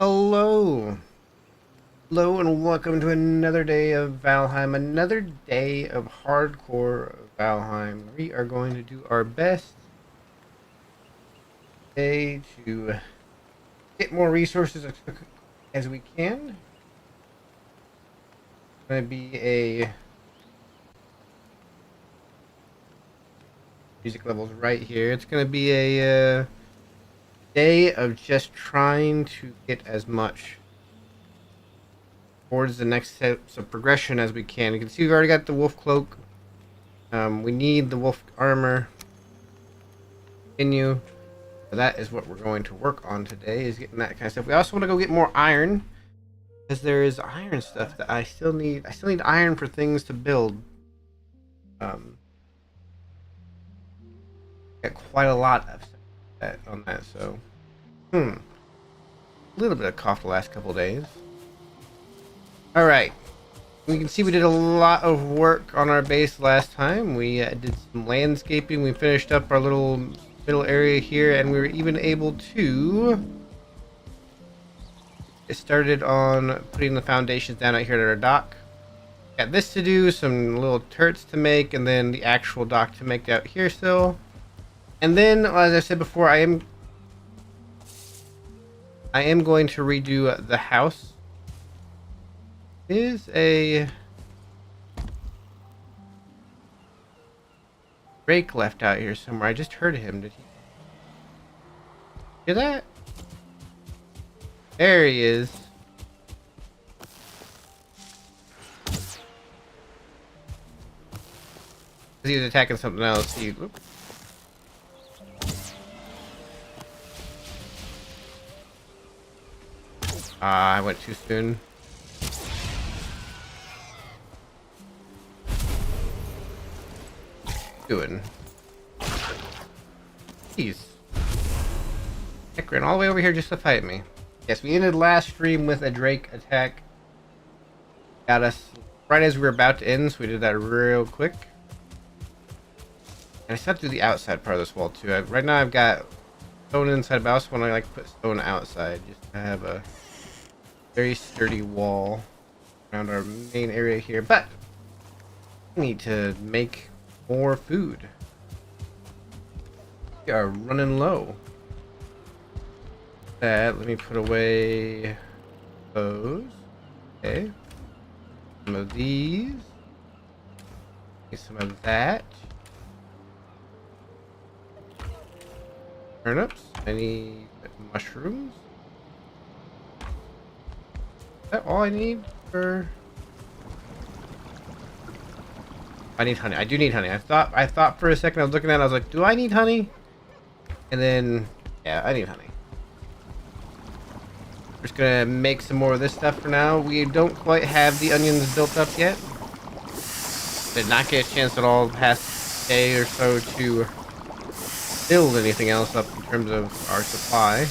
Hello. Hello and welcome to another day of Valheim, another day of hardcore Valheim. We are going to do our best today to get more resources as quick as we can. It's going to be a music levels right here. It's going to be a day of just trying to get as much towards the next steps of progression as we can. You can see we've already got the wolf cloak. We need the wolf armor. Continue. So that is what we're going to work on today, is getting that kind of stuff. We also want to go get more iron, because there is iron stuff that I still need. I still need iron for things to build. Got quite a lot of that on that. So, a little bit of cough the last couple days. All right. We can see we did a lot of work on our base last time. We did some landscaping. We finished up our little middle area here, and we were even able to get started on putting the foundations down out here at our dock. Got this to do, some little turrets to make, and then the actual dock to make out here still. And then, as I said before, I am going to redo the house. Is a Drake left out here somewhere. I just heard him. Did he hear that? There he is. He was attacking something else. I went too soon. Doing? Jeez. Heck, ran all the way over here just to fight me. Yes, we ended last stream with a Drake attack. Got us right as we were about to end, so we did that real quick. And I still have to do the outside part of this wall too. Right now I've got stone inside, but I also want to like put stone outside just to have a very sturdy wall around our main area here. But we need to make more food. We are running low. Let me put away those. Okay. Some of these. Some of that. Turnips. I need mushrooms. Is that all I need for... I need honey. I do need honey. I thought for a second I was looking at it, I was like, do I need honey? And then, yeah, I need honey. We're just gonna make some more of this stuff for now. We don't quite have the onions built up yet. Did not get a chance at all the past day or so to build anything else up in terms of our supply.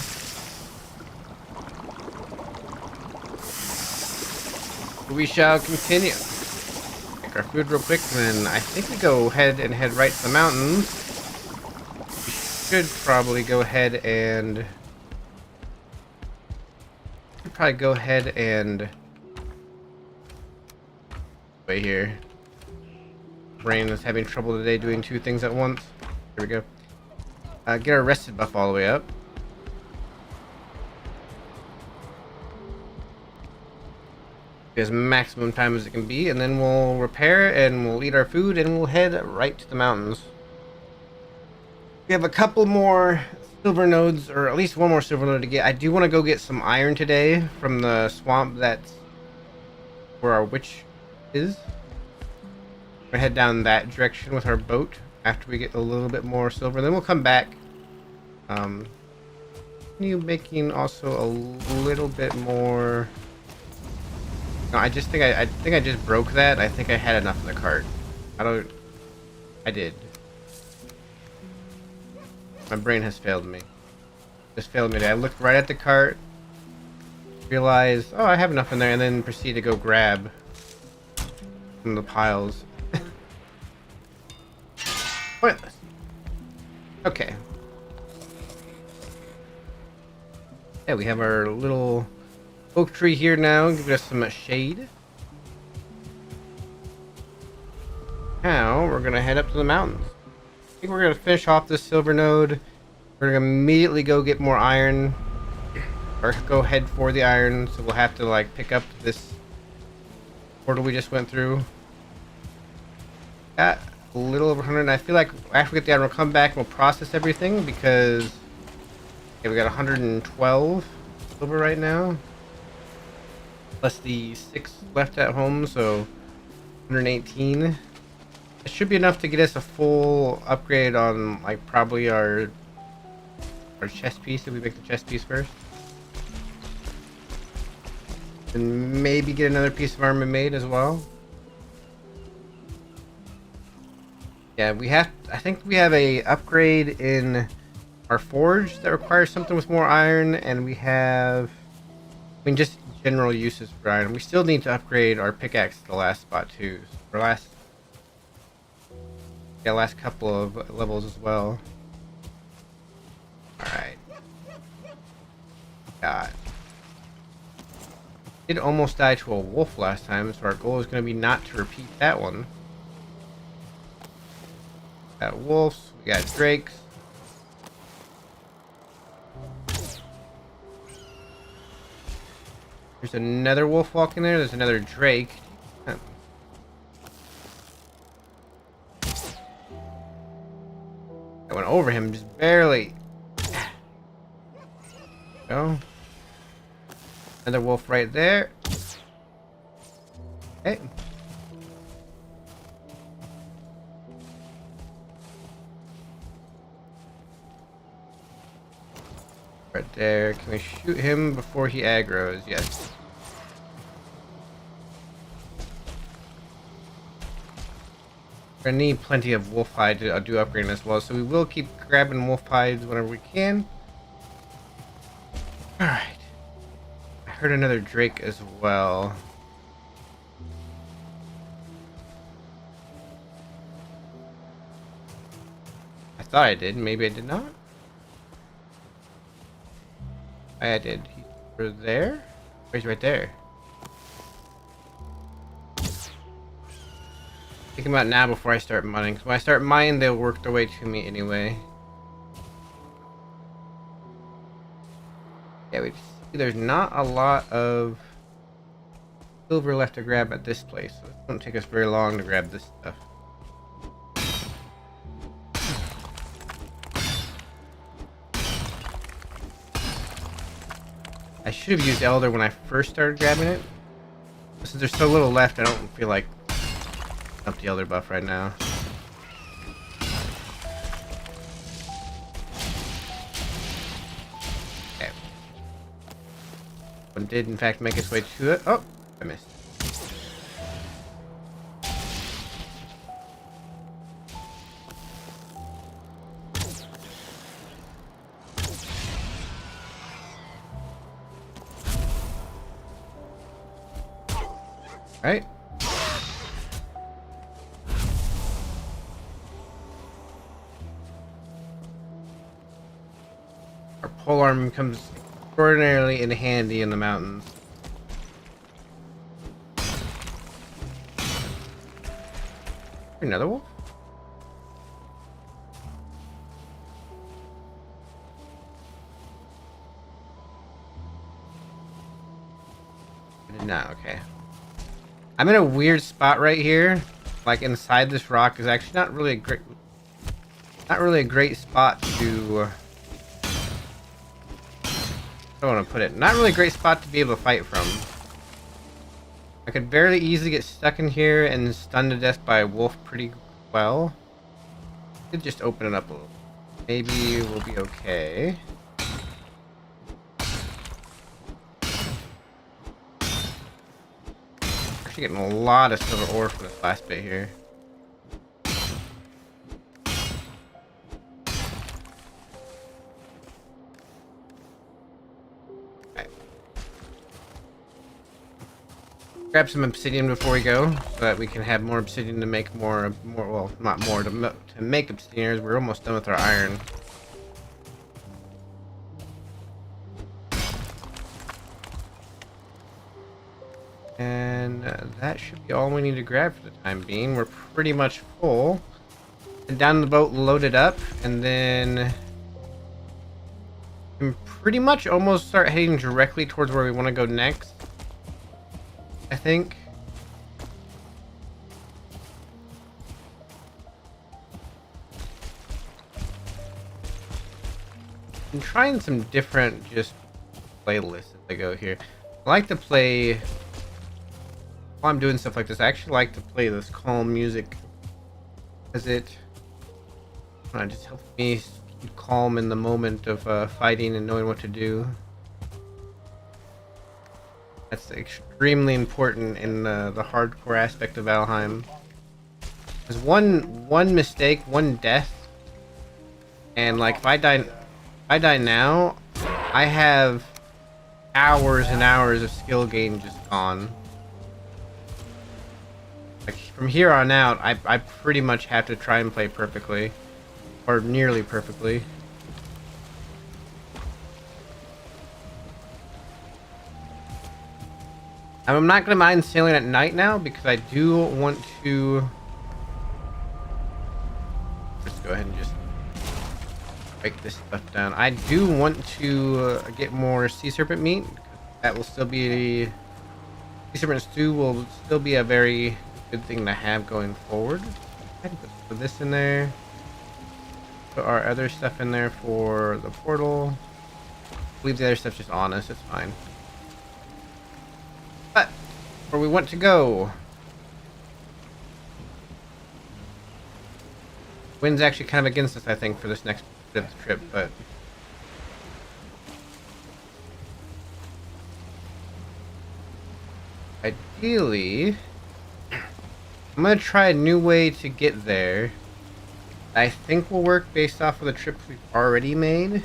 But we shall continue. Our food real quick, and then I think we go ahead and head right to the mountains. We should probably go ahead and wait here. Brain is having trouble today doing two things at once. Here we go. Get our rested buff all the way up. As maximum time as it can be, and then we'll repair and we'll eat our food and we'll head right to the mountains. We have a couple more silver nodes, or at least one more silver node to get. I do want to go get some iron today from the swamp that's where our witch is. We're gonna head down that direction with our boat after we get a little bit more silver, and then we'll come back. Continue making also a little bit more. No, I think I just broke that. I think I had enough in the cart. I did. My brain has failed me. Just failed me today. I looked right at the cart, realized, oh, I have enough in there, and then proceed to go grab from the piles. Pointless. Okay. Yeah, we have our little oak tree here now, give us some shade. Now we're gonna head up to the mountains. I think we're gonna finish off this silver node. We're gonna immediately go get more iron, or go head for the iron. So we'll have to like pick up this portal we just went through. Got a little over 100. And I feel like after we get the iron, we'll come back and we'll process everything because we got 112 silver right now, plus the 6 left at home, so 118. It should be enough to get us a full upgrade on like probably our chest piece if we make the chest piece first. And maybe get another piece of armor made as well. Yeah, I think we have a upgrade in our forge that requires something with more iron, and we have, I mean, just general uses for iron. We still need to upgrade our pickaxe to the last spot too. So last couple of levels as well. Alright. God. Did almost die to a wolf last time, so our goal is going to be not to repeat that one. Got wolves, we got drakes. There's another wolf walking there, there's another drake. I went over him just barely. Go. Another wolf right there. Okay. Right there. Can we shoot him before he aggroes? Yes. We're gonna need plenty of wolf hide to do upgrading as well, so we will keep grabbing wolf hides whenever we can. Alright. I heard another drake as well. I thought I did, maybe I did not. I did. He's over there? Oh, he's right there. Take him out now before I start mining. Because when I start mining, they'll work their way to me anyway. Yeah, we see there's not a lot of silver left to grab at this place. So it won't take us very long to grab this stuff. I should have used Elder when I first started grabbing it. Since there's so little left, I don't feel like up the Elder buff right now. Okay. One did in fact make its way to it. Oh, I missed. Right? Our polearm comes extraordinarily in handy in the mountains. Another wolf? No, okay. I'm in a weird spot right here. Like inside this rock is actually not really a great spot to I don't want to put it. Not really a great spot to be able to fight from. I could very easily get stuck in here and stunned to death by a wolf pretty well. Could just open it up a little. Maybe we'll be okay. Actually getting a lot of silver ore from this last bit here. Grab some obsidian before we go, so that we can have more obsidian to make more, well, not more, to make obsidian. We're almost done with our iron. that should be all we need to grab for the time being. We're pretty much full. And down the boat, loaded up, and then we can pretty much almost start heading directly towards where we want to go next, I think. I'm trying some different just playlists as I go here. I like to play, while I'm doing stuff like this, I actually like to play this calm music, because it just helps me keep calm in the moment of fighting and knowing what to do. That's extremely important in the hardcore aspect of Valheim. There's one mistake, one death, and like if I die now, I have hours and hours of skill gain just gone. Like from here on out, I pretty much have to try and play perfectly, or nearly perfectly. I'm not gonna mind sailing at night now because I do want to. Let's go ahead and just break this stuff down. I do want to get more sea serpent meat. That will still be sea serpent stew will still be a very good thing to have going forward. Put this in there. Put our other stuff in there for the portal. Leave the other stuff just on us. It's fine. But where we want to go. Wind's actually kind of against us, I think, for this next bit of the trip, but ideally, I'm gonna try a new way to get there. I think will work based off of the trip we've already made.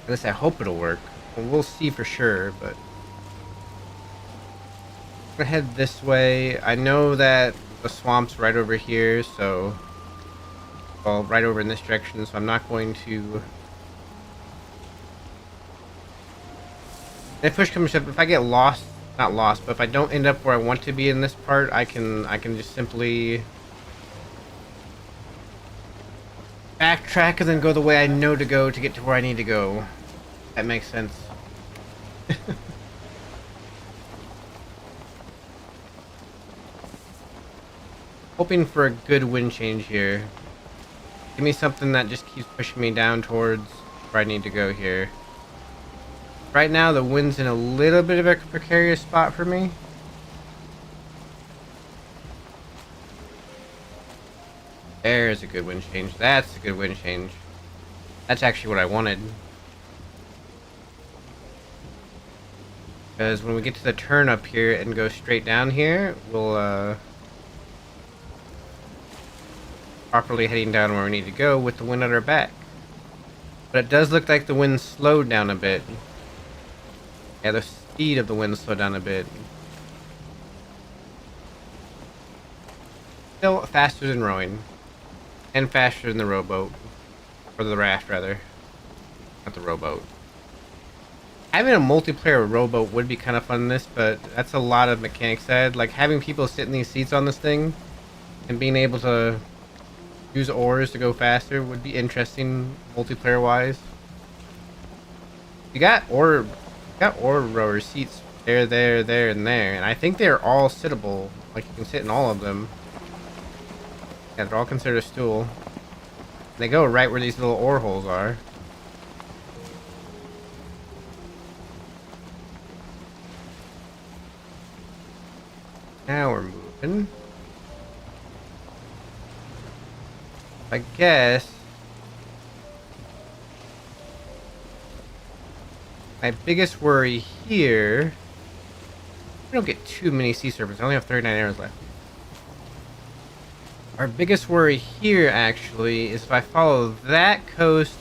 At least I hope it'll work. Well, we'll see for sure, but I'm gonna head this way. I know that the swamp's right over here, so well, right over in this direction, so I'm not going to. If push comes to shove, if I get lost, not lost, but if I don't end up where I want to be in this part, I can just simply backtrack and then go the way I know to go to get to where I need to go. That makes sense. Hoping for a good wind change here. Give me something that just keeps pushing me down towards where I need to go here. Right now, the wind's in a little bit of a precarious spot for me. There's a good wind change. That's a good wind change. That's actually what I wanted. Because when we get to the turn up here and go straight down here, we'll, properly heading down where we need to go with the wind at our back. But it does look like the wind slowed down a bit. Yeah, the speed of the wind slowed down a bit. Still faster than rowing. And faster than the rowboat. Or the raft, rather. Not the rowboat. Having a multiplayer rowboat would be kind of fun in this, but that's a lot of mechanics added. Like having people sit in these seats on this thing and being able to use oars to go faster would be interesting multiplayer wise. You got oar rower seats there, and there, and I think they're all sittable. Like you can sit in all of them. Yeah, they're all considered a stool. They go right where these little oar holes are. Now we're moving. I guess my biggest worry here, I don't get too many sea serpents. I only have 39 arrows left. Our biggest worry here actually is if I follow that coast,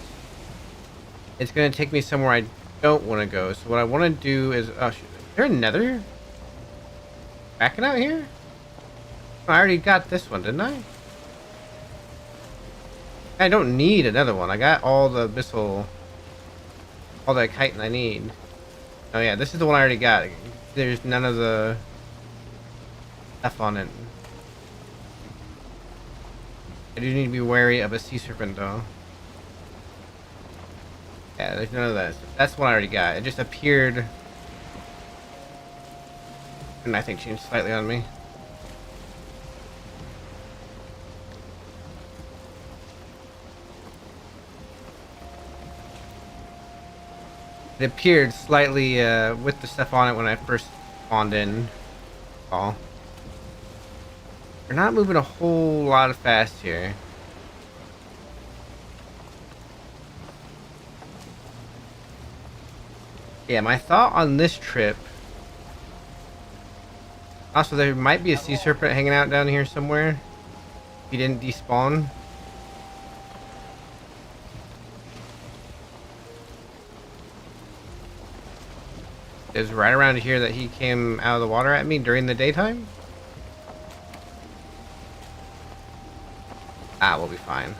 it's going to take me somewhere I don't want to go. So what I want to do is, oh shit, is there another Kraken out here? Oh, I already got this one, didn't I? I don't need another one. I got all the abyssal all that chitin I need. Oh yeah, this is the one I already got. There's none of the stuff on it. I do need to be wary of a sea serpent though. Yeah, there's none of that. That's the one I already got. It just appeared, and I think changed slightly on me. It appeared slightly with the stuff on it when I first spawned in. Oh. We're not moving a whole lot fast here. Yeah, my thought on this trip. Also, there might be a sea serpent hanging out down here somewhere. If he didn't despawn. Is right around here that he came out of the water at me during the daytime. Ah, we'll be fine.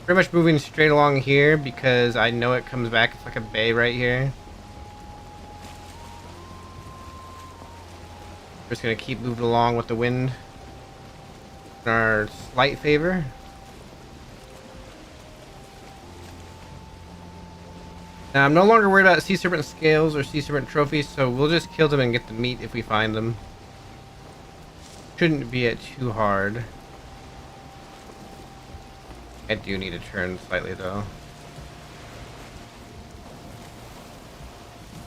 Pretty much moving straight along here because I know it comes back. It's like a bay right here. Just gonna keep moving along with the wind in our slight favor. Now, I'm no longer worried about sea serpent scales or sea serpent trophies, so we'll just kill them and get the meat if we find them. Shouldn't be it too hard. I do need to turn slightly though.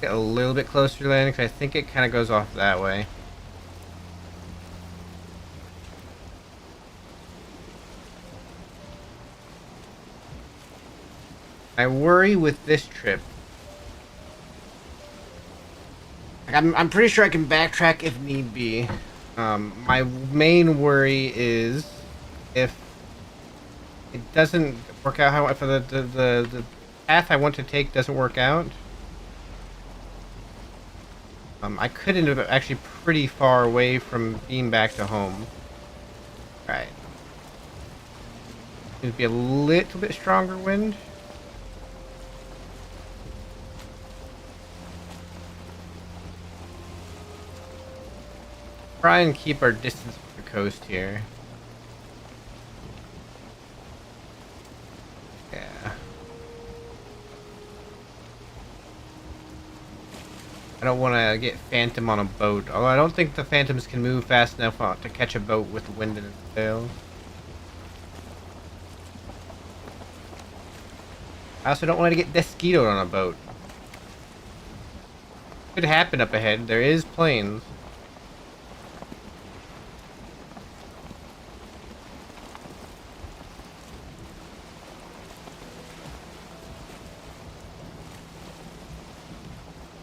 Get a little bit closer to land because I think it kind of goes off that way. I worry with this trip. Like, I'm pretty sure I can backtrack if need be. My main worry is if it doesn't work out how if the path I want to take doesn't work out. I could end up actually pretty far away from being back to home. Right. It'd be a little bit stronger wind. Try and keep our distance from the coast here. Yeah. I don't want to get Phantom on a boat. Although I don't think the Phantoms can move fast enough to catch a boat with wind in its sails. I also don't want to get Desquitoed on a boat. Could happen up ahead. There is planes.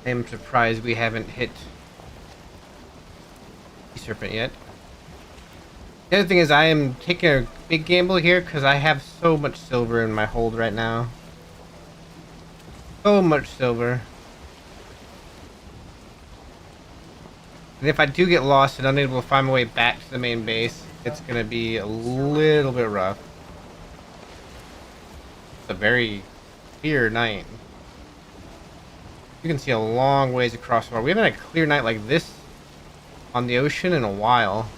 I'm surprised we haven't hit the serpent yet. The other thing is I am taking a big gamble here because I have so much silver in my hold right now. So much silver. And if I do get lost and unable to find my way back to the main base, it's going to be a little bit rough. It's a very clear night. You can see a long ways across the water. We haven't had a clear night like this on the ocean in a while.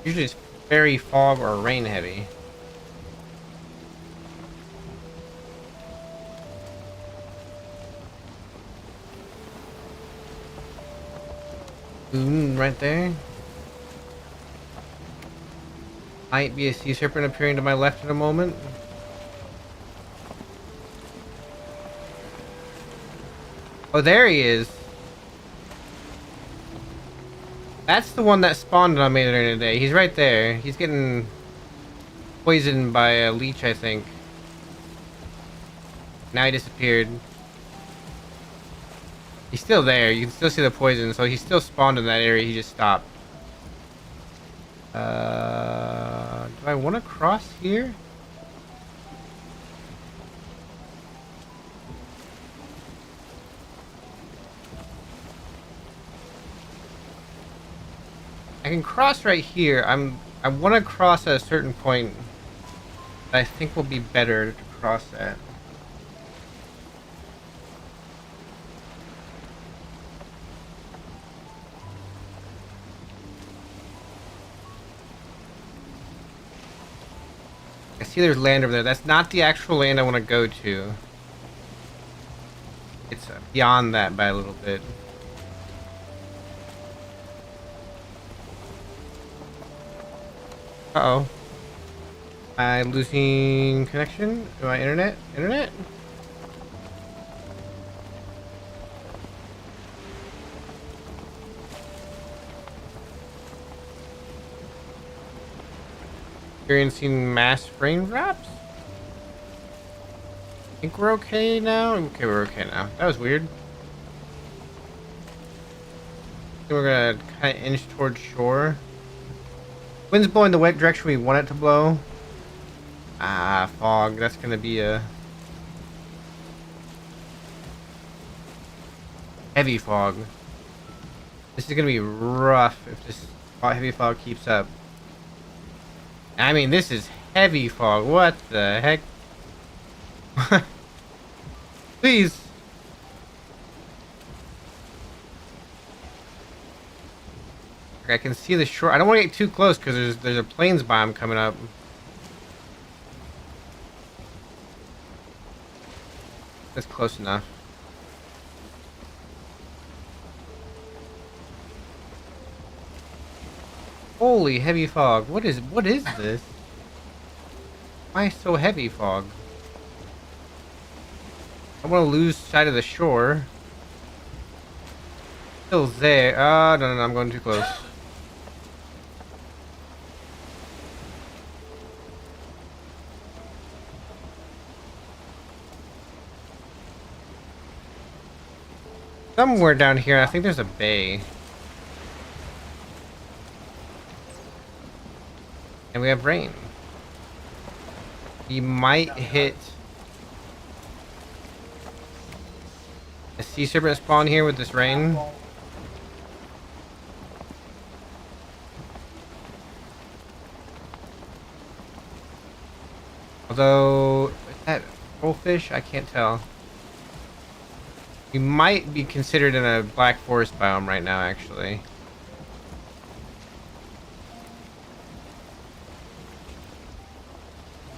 Usually it's very fog or rain heavy. Right there. Might be a sea serpent appearing to my left in a moment. Oh, there he is. That's the one that spawned on me during the day. He's right there. He's getting poisoned by a leech, I think. Now he disappeared. He's still there. You can still see the poison, so he still spawned in that area. He just stopped. Do I want to cross here? I can cross right here. I want to cross at a certain point that I think will be better to cross at. I see there's land over there. That's not the actual land I want to go to. It's beyond that by a little bit. Uh-oh. I'm losing connection to my internet. Internet? Experiencing mass frame drops? I think we're okay now. Okay, we're okay now. That was weird. I think we're gonna kind of inch towards shore. Wind's blowing the wet direction we want it to blow. Ah, fog. That's gonna be a heavy fog. This is gonna be rough if this heavy fog keeps up. I mean, this is heavy fog. What the heck? Please. I can see the shore. I don't want to get too close because there's a plains biome coming up. That's close enough. Holy heavy fog. What is this? Why so heavy fog? I want to lose sight of the shore. Still there. No, I'm going too close. Somewhere down here, I think there's a bay. And we have rain. You might hit a sea serpent spawn here with this rain. Although, is that trollfish? I can't tell. We might be considered in a black forest biome right now, actually.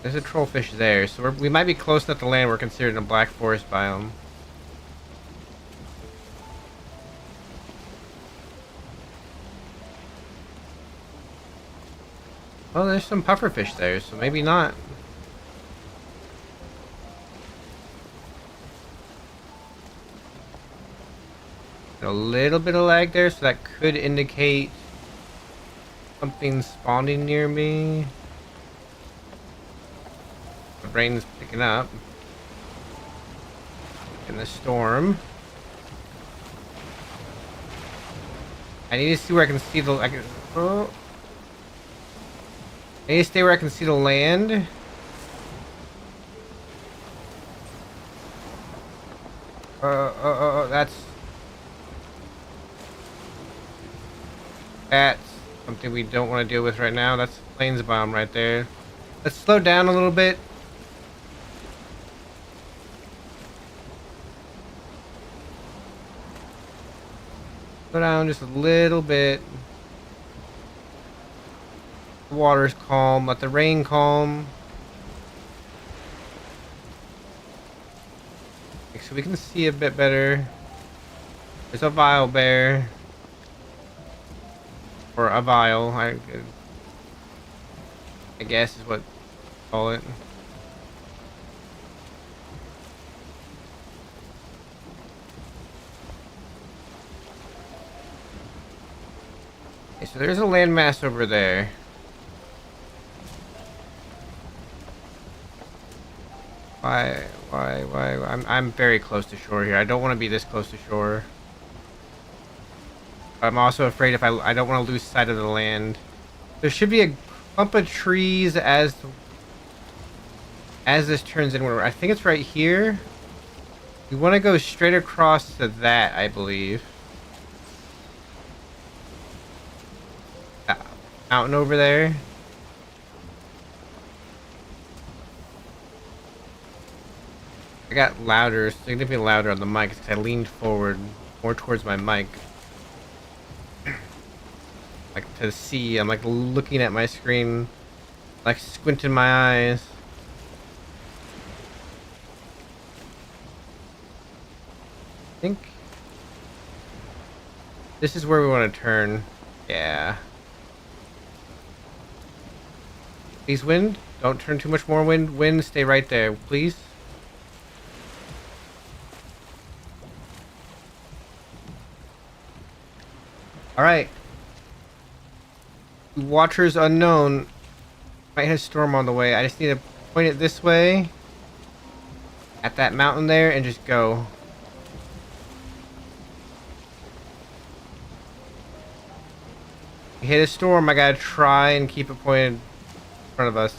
There's a trollfish there, so we might be close enough to land we're considered in a black forest biome. Well, there's some pufferfish there, so maybe not. A little bit of lag there, so that could indicate something spawning near me. The rain's picking up. In the storm. I need to see where I can see the... I need to stay where I can see the land. That's something we don't want to deal with right now. That's a plains bomb right there. Let's slow down a little bit. Slow down just a little bit. The water's calm. Let the rain calm. So we can see a bit better. There's a vile bear. Or a vial, I guess is what you call it. Okay, so there's a landmass over there. Why? I'm very close to shore here. I don't want to be this close to shore. I'm also afraid if I don't want to lose sight of the land. There should be a clump of trees as this turns inward. I think it's right here. We want to go straight across to that, I believe. mountain over there. I got louder, significantly louder on the mic because I leaned forward more towards my mic. Like to see, I'm like looking at my screen, like squinting my eyes. I think this is where we want to turn. Yeah. Please, wind. Don't turn too much more wind. Wind, stay right there, please. Alright. Watchers unknown. Might hit a storm on the way. I just need to point it this way. At that mountain there and just go. Hit a storm, I gotta try and keep it pointed in front of us.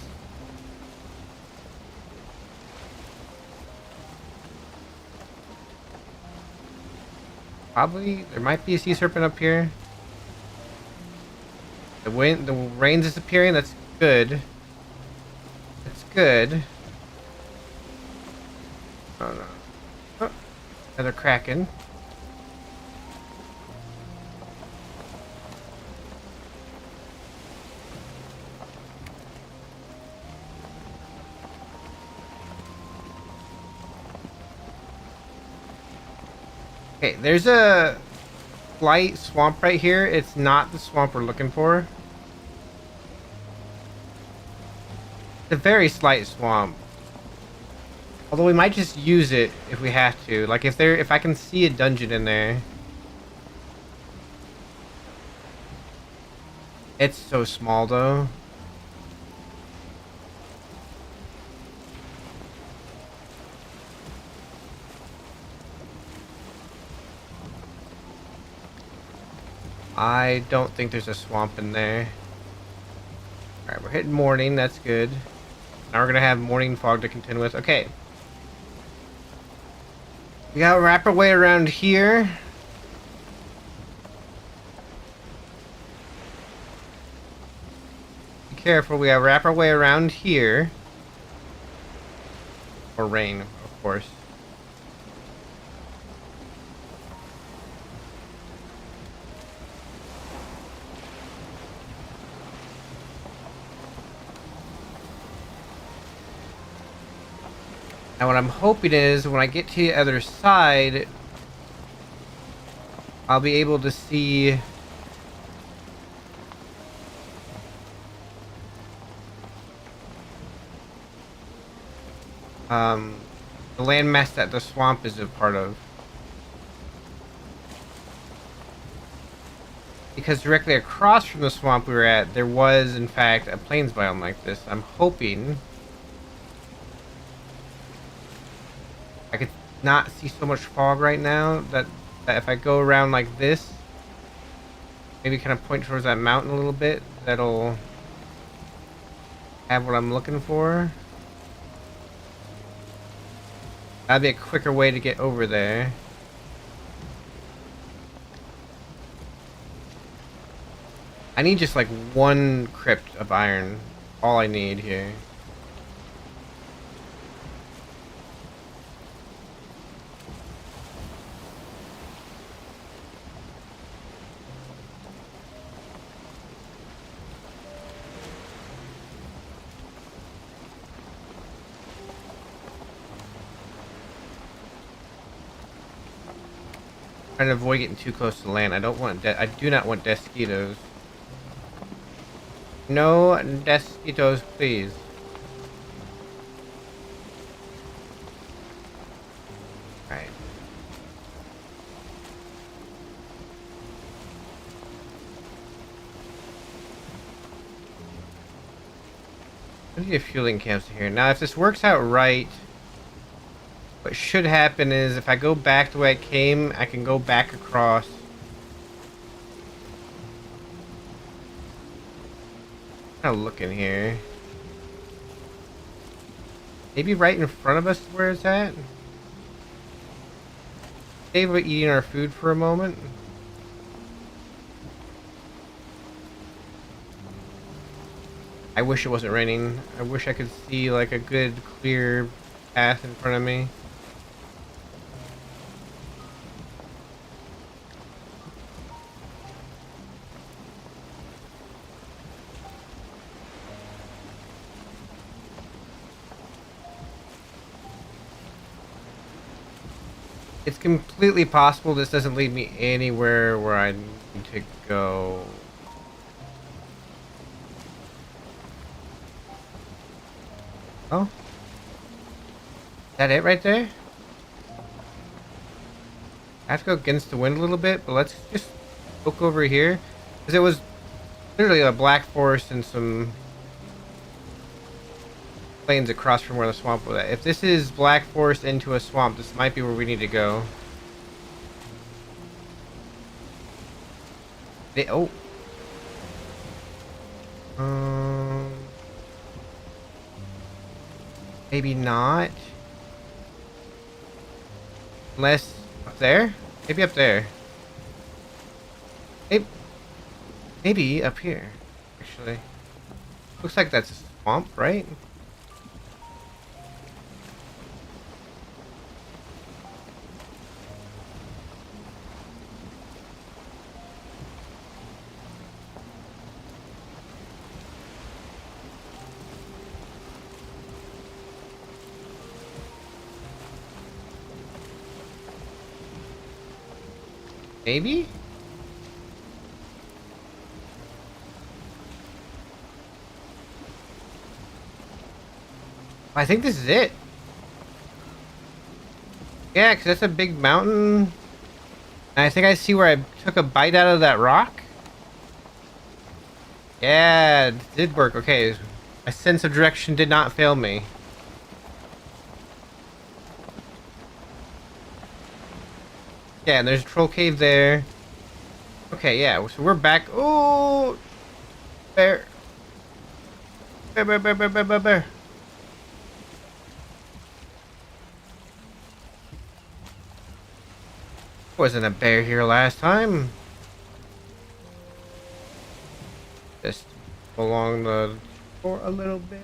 Probably, there might be a sea serpent up here. The rain's disappearing, that's good. That's good. Oh no. Oh, another kraken. Okay, there's a slight swamp right here. It's not the swamp we're looking for. It's a very slight swamp. Although we might just use it if we have to. Like if I can see a dungeon in there. It's so small though. I don't think there's a swamp in there. Alright, we're hitting morning, that's good. Now we're gonna have morning fog to contend with. Okay. We gotta wrap our way around here. Be careful, we gotta wrap our way around here. Or rain, of course. Now what I'm hoping is when I get to the other side, I'll be able to see the landmass that the swamp is a part of. Because directly across from the swamp we were at, there was in fact a plains biome like this. I'm hoping I could not see so much fog right now that if I go around like this, maybe kind of point towards that mountain a little bit, that'll have what I'm looking for. That'd be a quicker way to get over there. I need just like one crypt of iron. All I need here. Trying to avoid getting too close to the land. I do not want Deskitos. No Deskitos, please. Alright. Plenty of fueling camps here. Now, if this works out right, what should happen is if I go back the way I came, I can go back across. Kind of looking here. Maybe right in front of us is where it's at. Save about eating our food for a moment. I wish it wasn't raining. I wish I could see like a good clear path in front of me. It's completely possible this doesn't lead me anywhere where I need to go. Oh, is that it right there? I have to go against the wind a little bit, but let's just look over here. Because it was literally a black forest and some plains across from where the swamp was at. If this is black forest into a swamp, this might be where we need to go. Oh. Maybe not. Unless up there? Maybe up there. Maybe up here. Actually. Looks like that's a swamp, right? Maybe? I think this is it. Yeah, because that's a big mountain. And I think I see where I took a bite out of that rock. Yeah, it did work. Okay, my sense of direction did not fail me. Yeah, and there's a troll cave there. Okay, yeah, so we're back. Oh, bear. Bear, bear, bear, bear, bear, bear, bear. Wasn't a bear here last time. Just along the shore a little bit.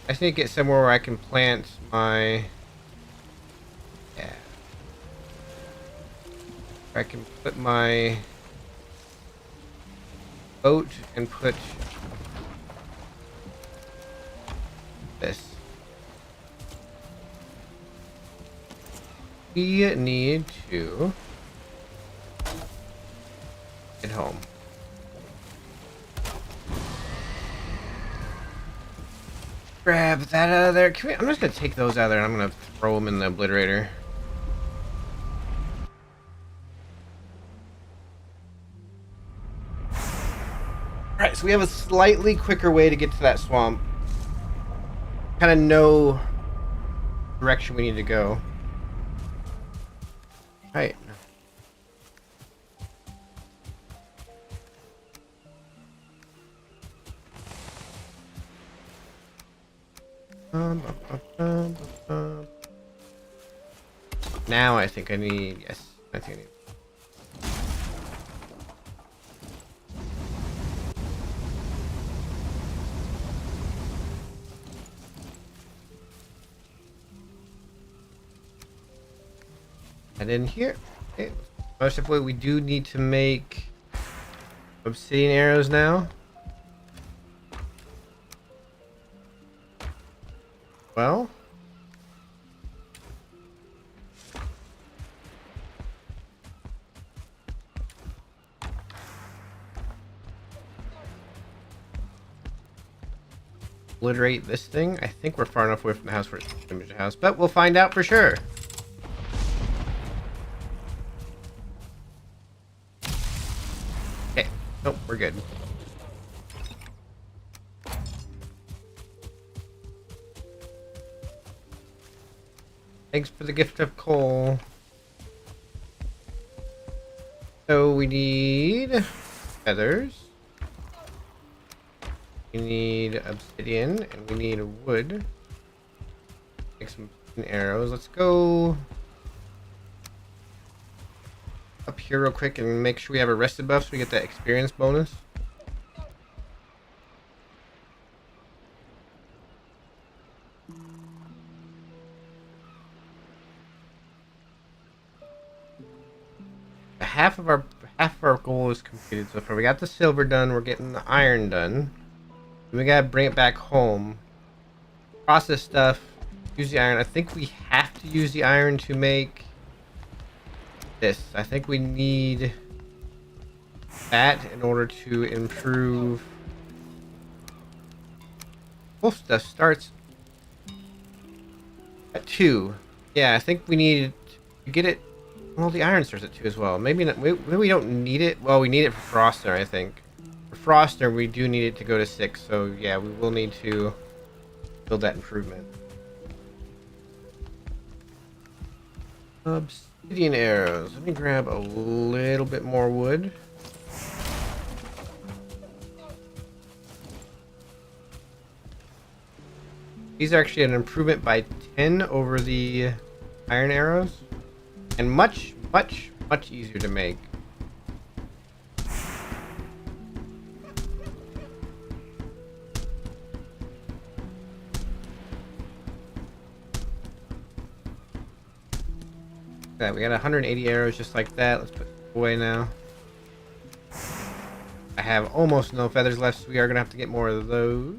I just need to get somewhere where I can plant my... Yeah. Where I can put my boat and put this. We need to get home. Grab that out of there. I'm just gonna take those out of there and I'm gonna throw them in the obliterator. Alright, so we have a slightly quicker way to get to that swamp. Kind of know direction we need to go. Alright. Now I think I need... Yes, I think I need... And in here, okay, most of what we do need to make obsidian arrows now. Well, obliterate this thing. I think we're far enough away from the house for it to damage the house, but we'll find out for sure. Okay, nope, we're good. Thanks for the gift of coal. So we need feathers. We need obsidian and we need wood. Make some arrows. Let's go up here real quick and make sure we have a rested buff so we get that experience bonus. Half of our goal is completed so far. We got the silver done, we're getting the iron done. We gotta bring it back home. Process stuff. Use the iron. I think we have to use the iron to make this. I think we need that in order to improve. Wolf stuff starts at 2. Yeah, I think we need to get it. Well, the iron starts at 2 as well. Maybe not, maybe we don't need it. Well, we need it for Froster, I think. For Froster, we do need it to go to 6. So yeah, we will need to build that improvement. Obsidian arrows. Let me grab a little bit more wood. These are actually an improvement by 10 over the iron arrows. And much, much, much easier to make. Okay, we got 180 arrows just like that. Let's put it away now. I have almost no feathers left, so we are going to have to get more of those.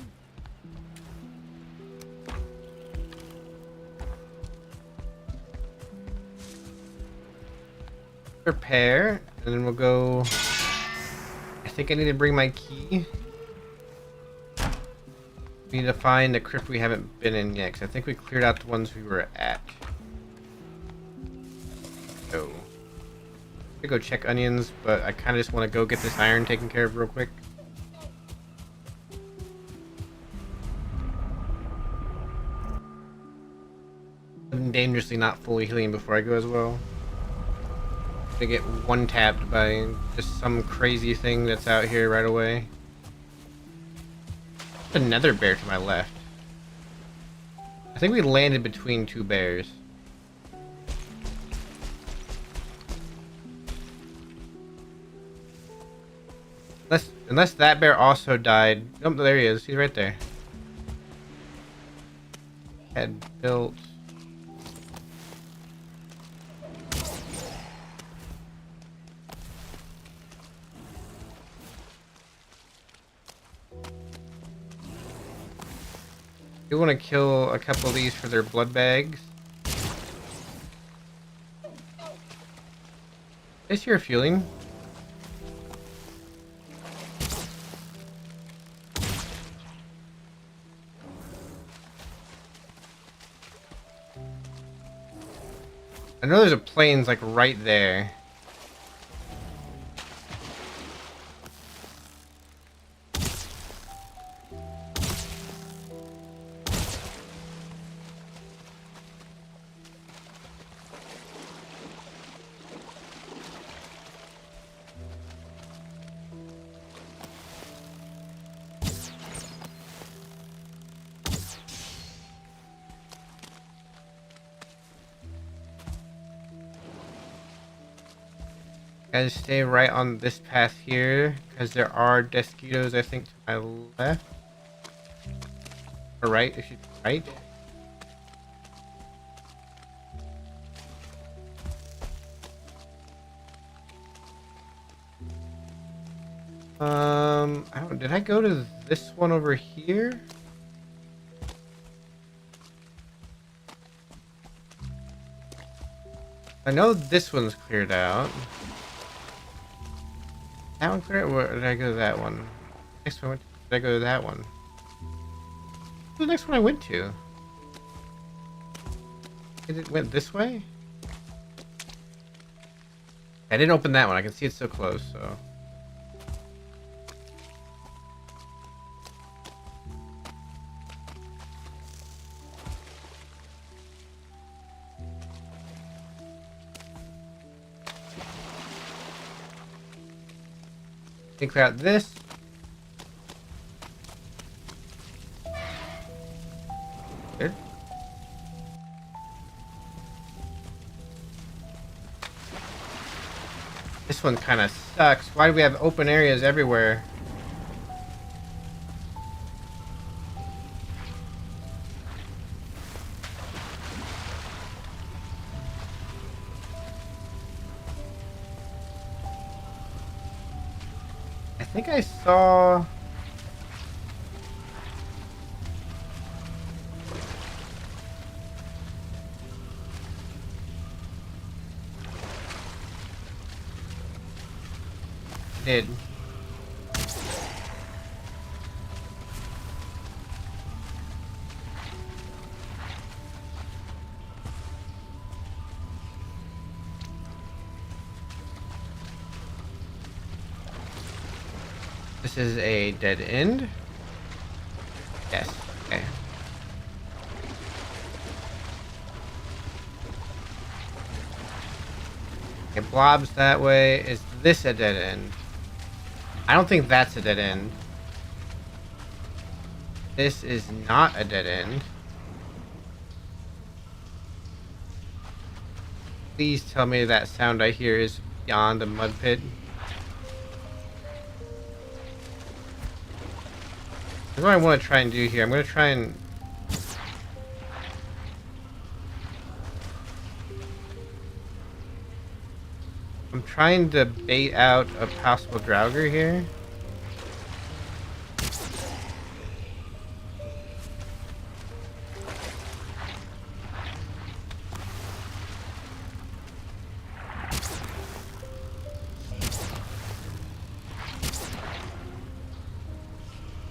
Repair, and then we'll go. I think I need to bring my key. We need to find a crypt we haven't been in yet, because I think we cleared out the ones we were at. So, I go check onions, but I kind of just want to go get this iron taken care of real quick. I'm dangerously not fully healing before I go as well. To get one tapped by just some crazy thing that's out here right away. Another bear to my left. I think we landed between 2 bears. Unless that bear also died. Oh, there he is. He's right there. Head built. We want to kill a couple of these for their blood bags. Is your fueling? I know there's a plains like right there. Guys, stay right on this path here, because there are Desquitos, I think, to my left. Or right, it should be right. I don't, did I go to this one over here? I know this one's cleared out. That one cleared out? Or did I go to that one? Next one, did I go to that one? What's the next one I went to? It went this way? I didn't open that one. I can see it's so close, so. Clear out this. Good. This one kind of sucks. Why do we have open areas everywhere? I think I saw... did. This is a dead end. Yes. Okay. Okay, blobs that way. Is this a dead end? I don't think that's a dead end. This is not a dead end. Please tell me that sound I hear is beyond the mud pit. That's what I want to try and do here. I'm going to try and... I'm trying to bait out a possible Draugr here.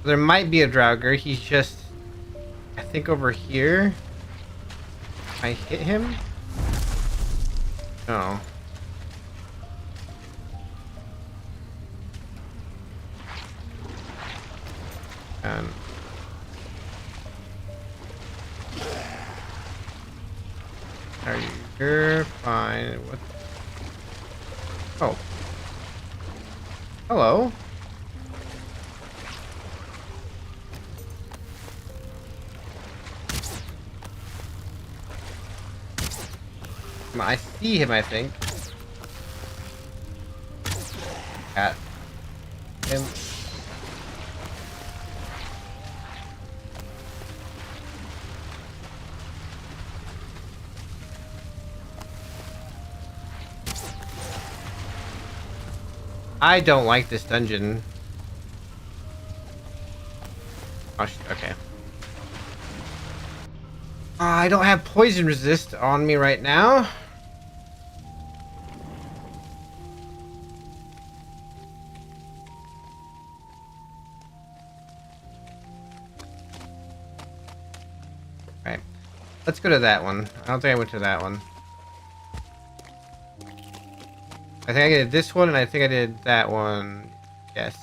There might be a Draugr. He's just... I think over here. I hit him? No. Are you? You're fine. What? Oh. Hello. I see him, I think. Got him. I don't like this dungeon. Oh, okay. I don't have poison resist on me right now. Alright. Let's go to that one. I don't think I went to that one. I think I did this one, and I think I did that one. Yes.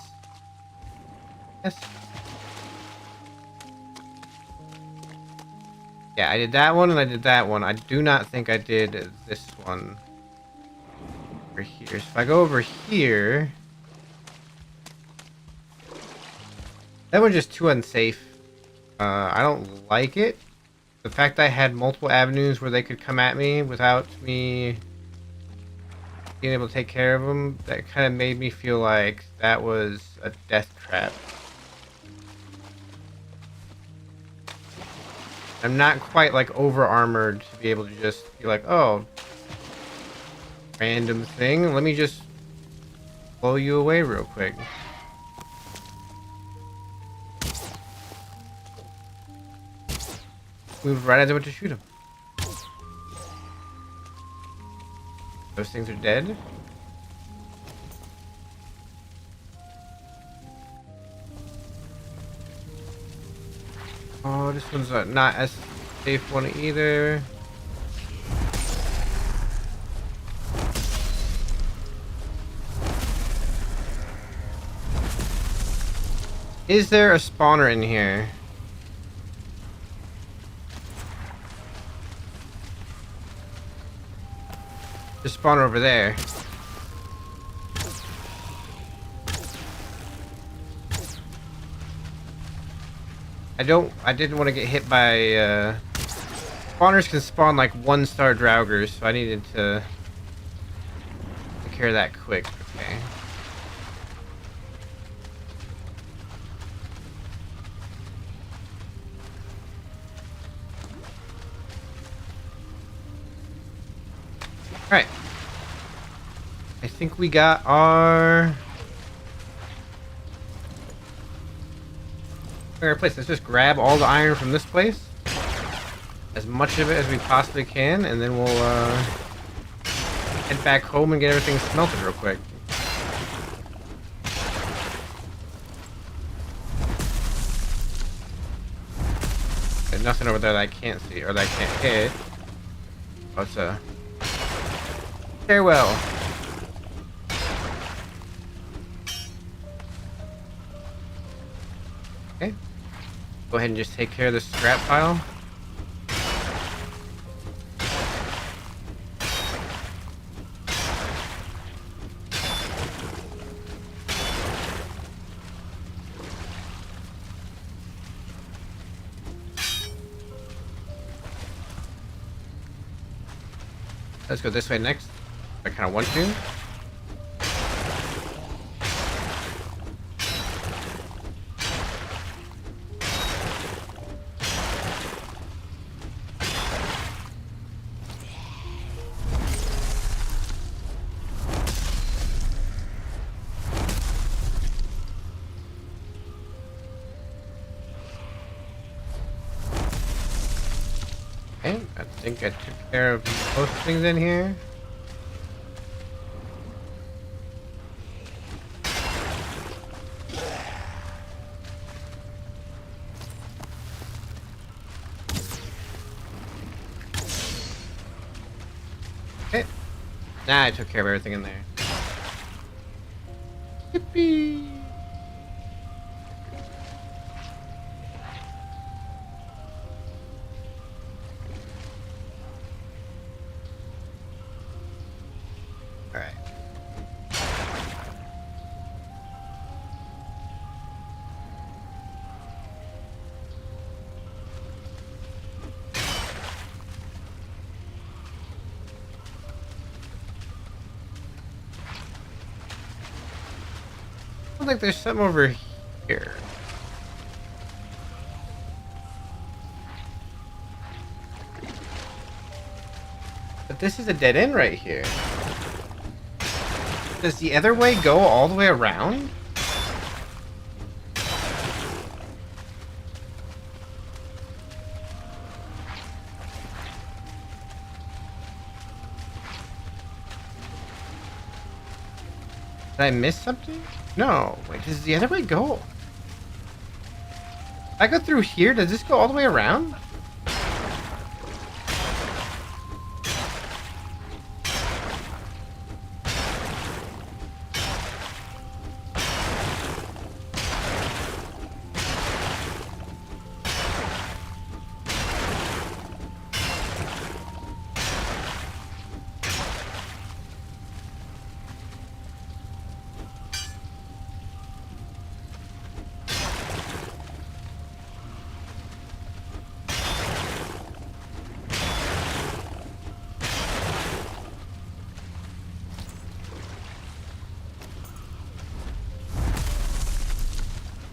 Yes. Yeah, I did that one, and I did that one. I do not think I did this one. Over here. So if I go over here... That one's just too unsafe. I don't like it. The fact that I had multiple avenues where they could come at me without me... being able to take care of them, that kind of made me feel like that was a death trap. I'm not quite like over armored to be able to just be like, oh, random thing, let me just blow you away real quick. Moved right as I went to shoot him. Those things are dead. Oh, this one's not as safe one either. Is there a spawner in here? There's a spawner over there. I didn't want to get hit by, spawners can spawn like 1-star Draugrs, so I needed to Take care of that quick. Okay. Alright. I think we got our place. Let's just grab all the iron from this place. As much of it as we possibly can, and then we'll head back home and get everything smelted real quick. There's nothing over there that I can't see, or that I can't hit. Oh, it's a stairwell. Okay. Go ahead and just take care of this scrap pile. Let's go this way next. I kind of want to. Okay, I think I took care of most things in here. Okay. Nah, I took care of everything in there. Yippee! Alright. I think there's something over here. But this is a dead end right here. Does the other way go all the way around? Did I miss something? No. Wait, does the other way go? If I go through here, does this go all the way around?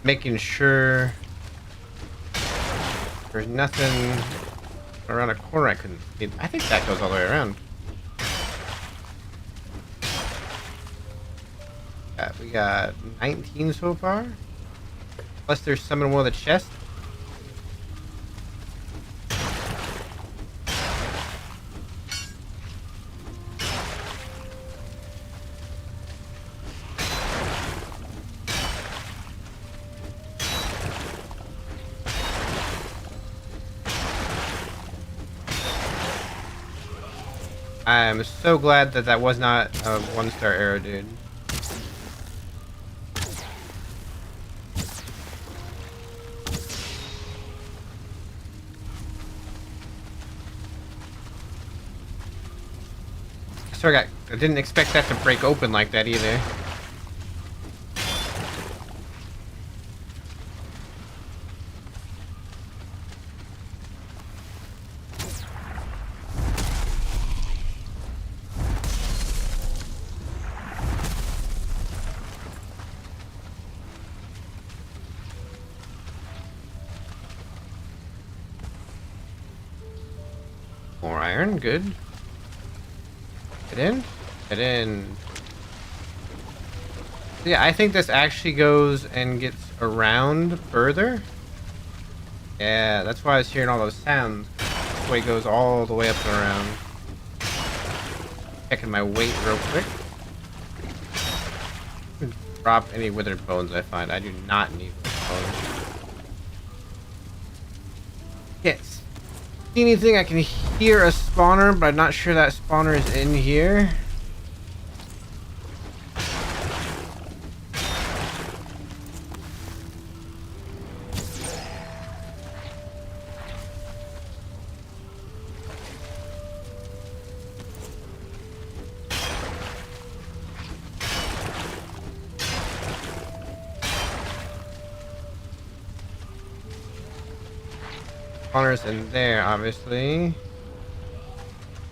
Making sure there's nothing around a corner I couldn't see. I think that goes all the way around. We got 19 so far. Plus there's some in one of the chests. I'm so glad that that was not a 1-star arrow, dude. So I didn't expect that to break open like that either. more iron. Good. Get in. Get in. Yeah, I think this actually goes and gets around further. Yeah, that's why I was hearing all those sounds. This way goes all the way up and around. Checking my weight real quick. Drop any withered bones I find. I do not need bones. Yes. See anything? I can hear a spawner, but I'm not sure that spawner is in here. Spawners in there, obviously.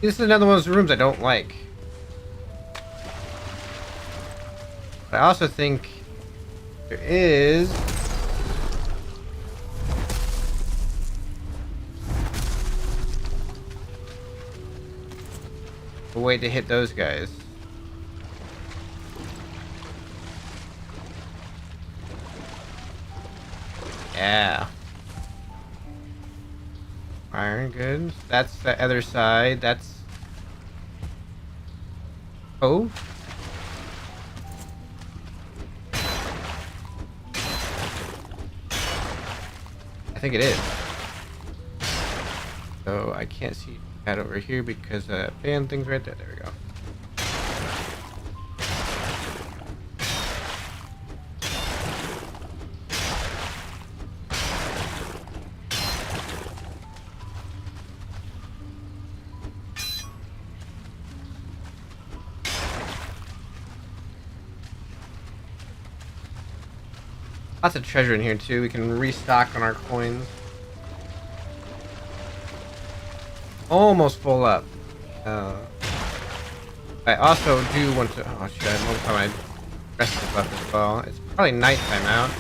This is another one of those rooms I don't like. But I also think there is a way to hit those guys. Yeah. Iron, good. That's the other side. That's... Oh. I think it is. So I can't see that over here because fan thing's right there. There we go. Lots of treasure in here too. We can restock on our coins. Almost full up. I also do want to... Oh shit, I have more time I rest is left as well. It's probably nighttime out.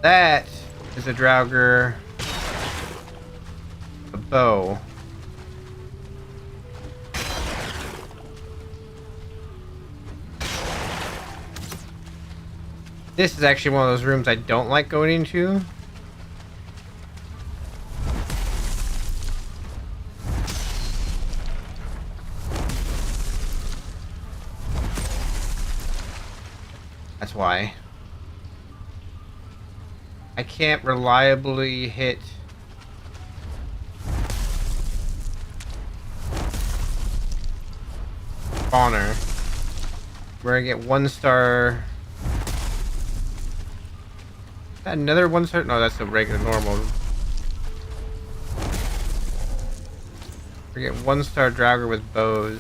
That is a Draugr, a bow. This is actually one of those rooms I don't like going into. That's why. I can't reliably hit spawner. We're gonna get 1-star. Is that another 1-star? No, that's a regular normal. We get 1-star Draugr with bows.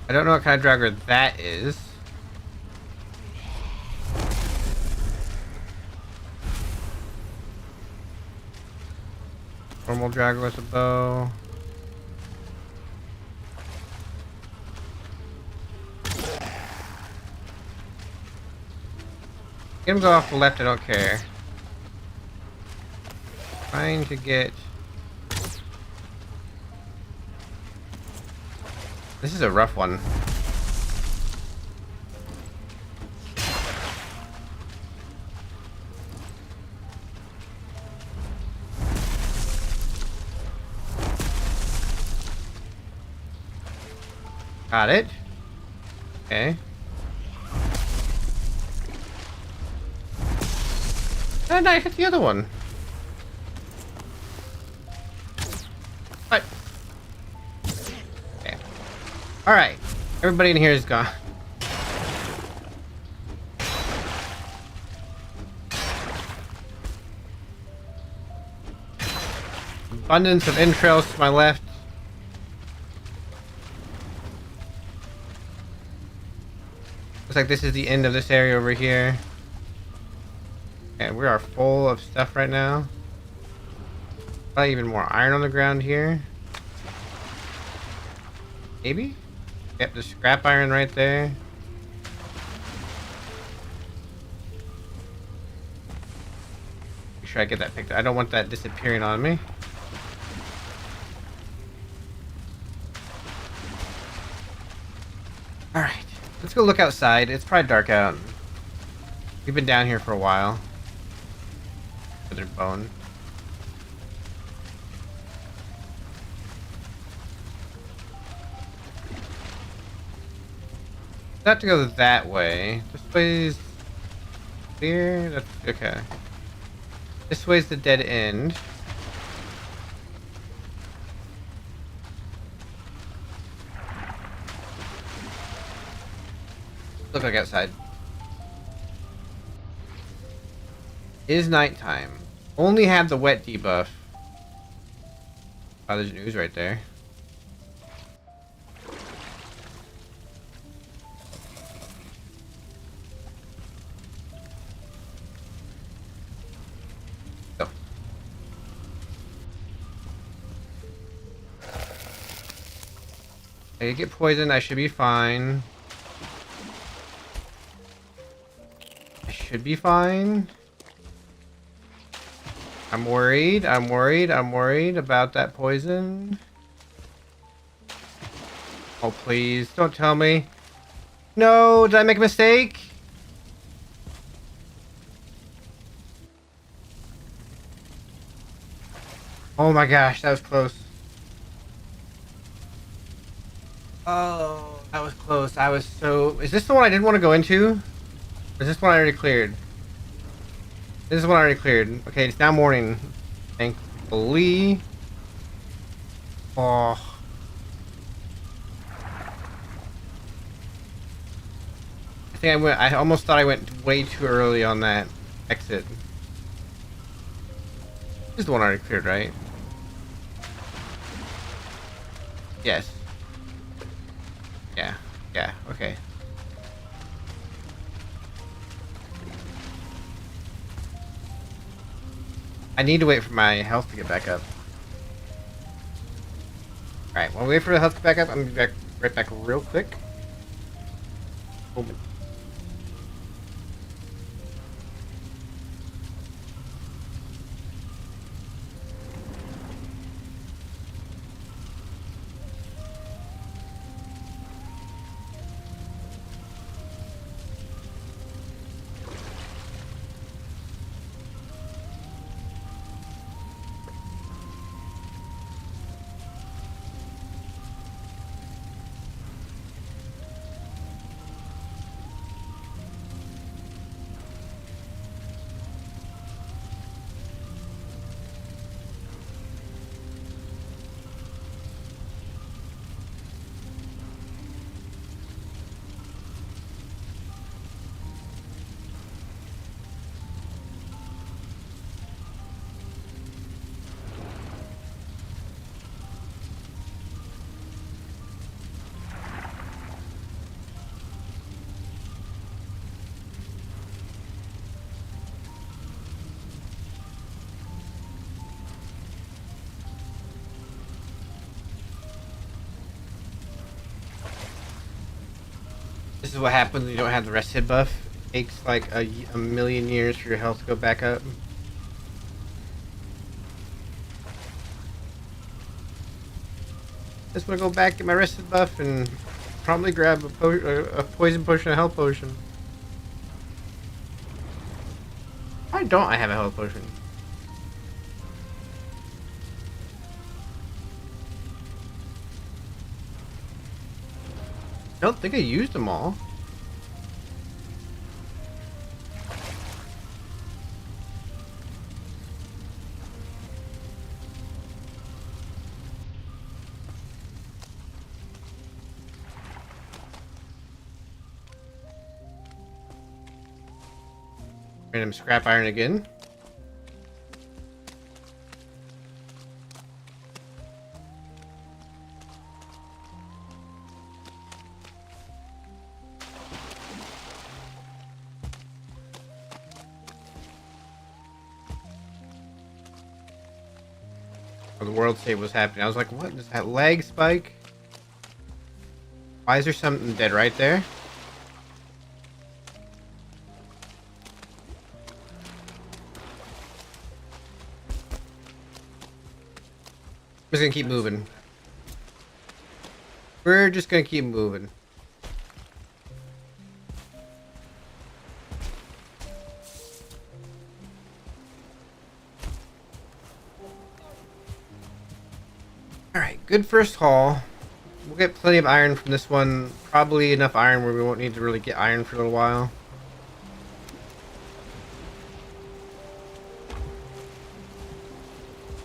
I don't know what kind of Draugr that is. Normal Draugr with a bow. Get him go off the left, I don't care. Trying to get... This is a rough one. Got it. Okay. And I hit the other one. What? Okay. Alright. Everybody in here is gone. abundance of entrails to my left. Looks like this is the end of this area over here. And we are full of stuff right now. Probably even more iron on the ground here. Maybe? Yep, the scrap iron right there. Make sure I get that picked up. I don't want that disappearing on me. Alright, let's go look outside. It's probably dark out. We've been down here for a while. Withered bone. Have to go that way. This way's clear. That's okay. This way's the dead end. Look like outside. It is nighttime. Only have the wet debuff. Oh, there's news right there. Go. I get poisoned. I should be fine. I should be fine. I'm worried about that poison. Oh, please, don't tell me. No, did I make a mistake? Oh my gosh, that was close. Oh, that was close. I was so... Is this the one I didn't want to go into? Or is this one I already cleared? This is one I already cleared. Okay, it's now morning. Thankfully. Oh. I almost thought I went way too early on that exit. This is the one I already cleared, right? Yes. Yeah, okay. I need to wait for my health to get back up. Alright, while we wait for the health to get back up, I'm gonna be right back real quick. Moment. This is what happens when you don't have the rest hit buff. It takes like a million years for your health to go back up. Just want to go back, get my rested buff, and probably grab a poison potion, a health potion. Why don't I have a health potion? I don't think I used them all. Random scrap iron again. the world state was happening. I was like, what is that lag spike? Why is there something dead right there? I'm just gonna keep moving. We're just gonna keep moving. Alright, good first haul. We'll get plenty of iron from this one. Probably enough iron where we won't need to really get iron for a little while.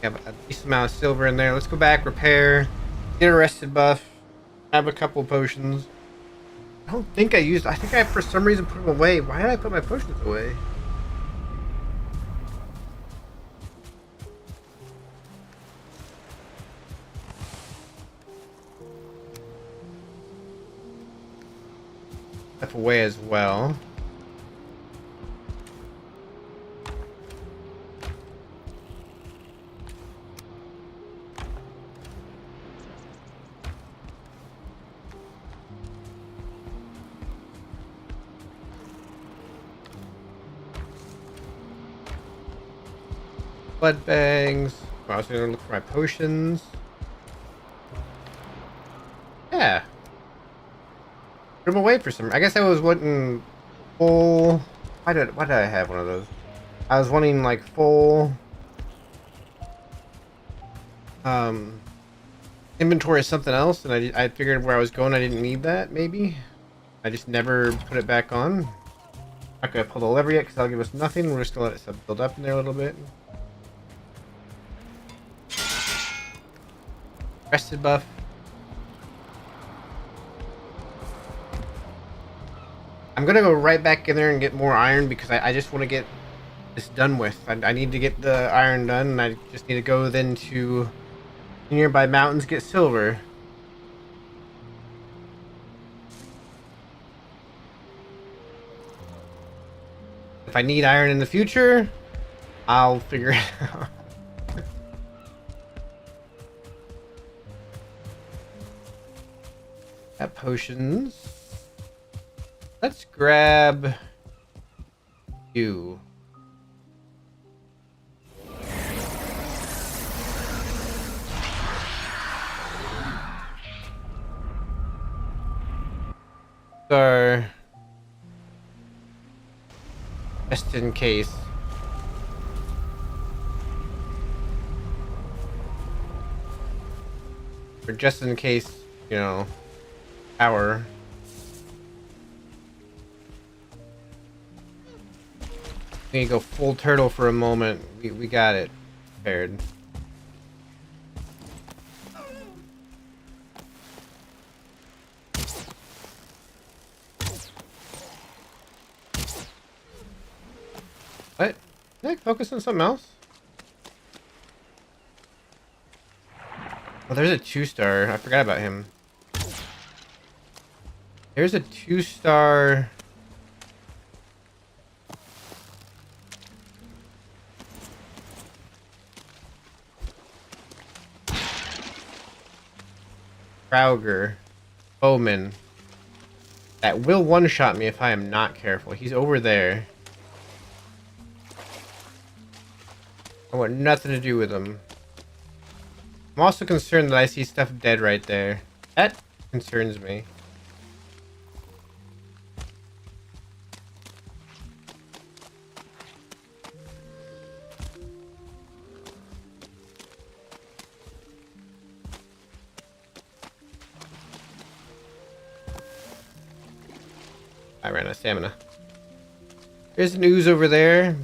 We have a decent amount of silver in there. Let's go back, repair, get a rested buff, have a couple potions. I don't think I think I for some reason put them away. Why did I put my potions away? Stuff away as well. Blood bangs. I was gonna look for my potions. Yeah. Put them away for some. I guess I was wanting full. Why did I have one of those? I was wanting like full inventory of something else, and I figured where I was going I didn't need that. Maybe I just never put it back on. Not gonna pull the lever yet because that'll give us nothing. We're just gonna let it build up in there a little bit. Rested buff. I'm gonna go right back in there and get more iron because I just want to get this done with. I need to get the iron done, and I just need to go then to nearby mountains, get silver. If I need iron in the future, I'll figure it out. Got potions. Let's grab you. So, just in case. Or just in case, you know, power. We need to go full turtle for a moment. We got it prepared. What? Did I focus on something else? Oh, there's a 2-star. I forgot about him. There's a 2-star. Krauger. Bowman. That will one-shot me if I am not careful. He's over there. I want nothing to do with him. I'm also concerned that I see stuff dead right there. That concerns me. I ran out of stamina. There's an ooze over there.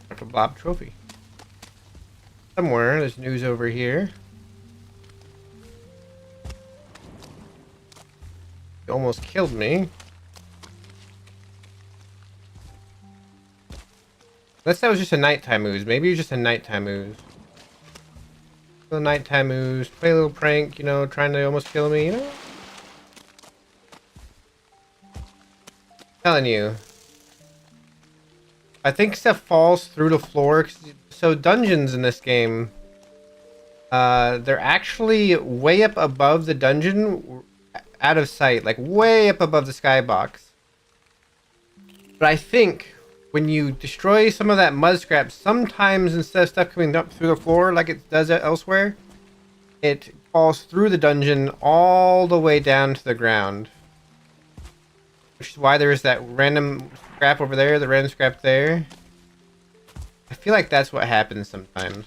Like a blob trophy. Somewhere there's news over here. He almost killed me. Unless that was just a nighttime ooze. Maybe it was just a nighttime ooze. The nighttime ooze. Play a little prank, you know, trying to almost kill me, you know? telling you. I think stuff falls through the floor. So dungeons in this game, they're actually way up above the dungeon, out of sight, like way up above the skybox. But I think when you destroy some of that mud scrap, sometimes instead of stuff coming up through the floor like it does elsewhere, it falls through the dungeon all the way down to the ground. Which is why there's that random scrap over there, the random scrap there. I feel like that's what happens sometimes.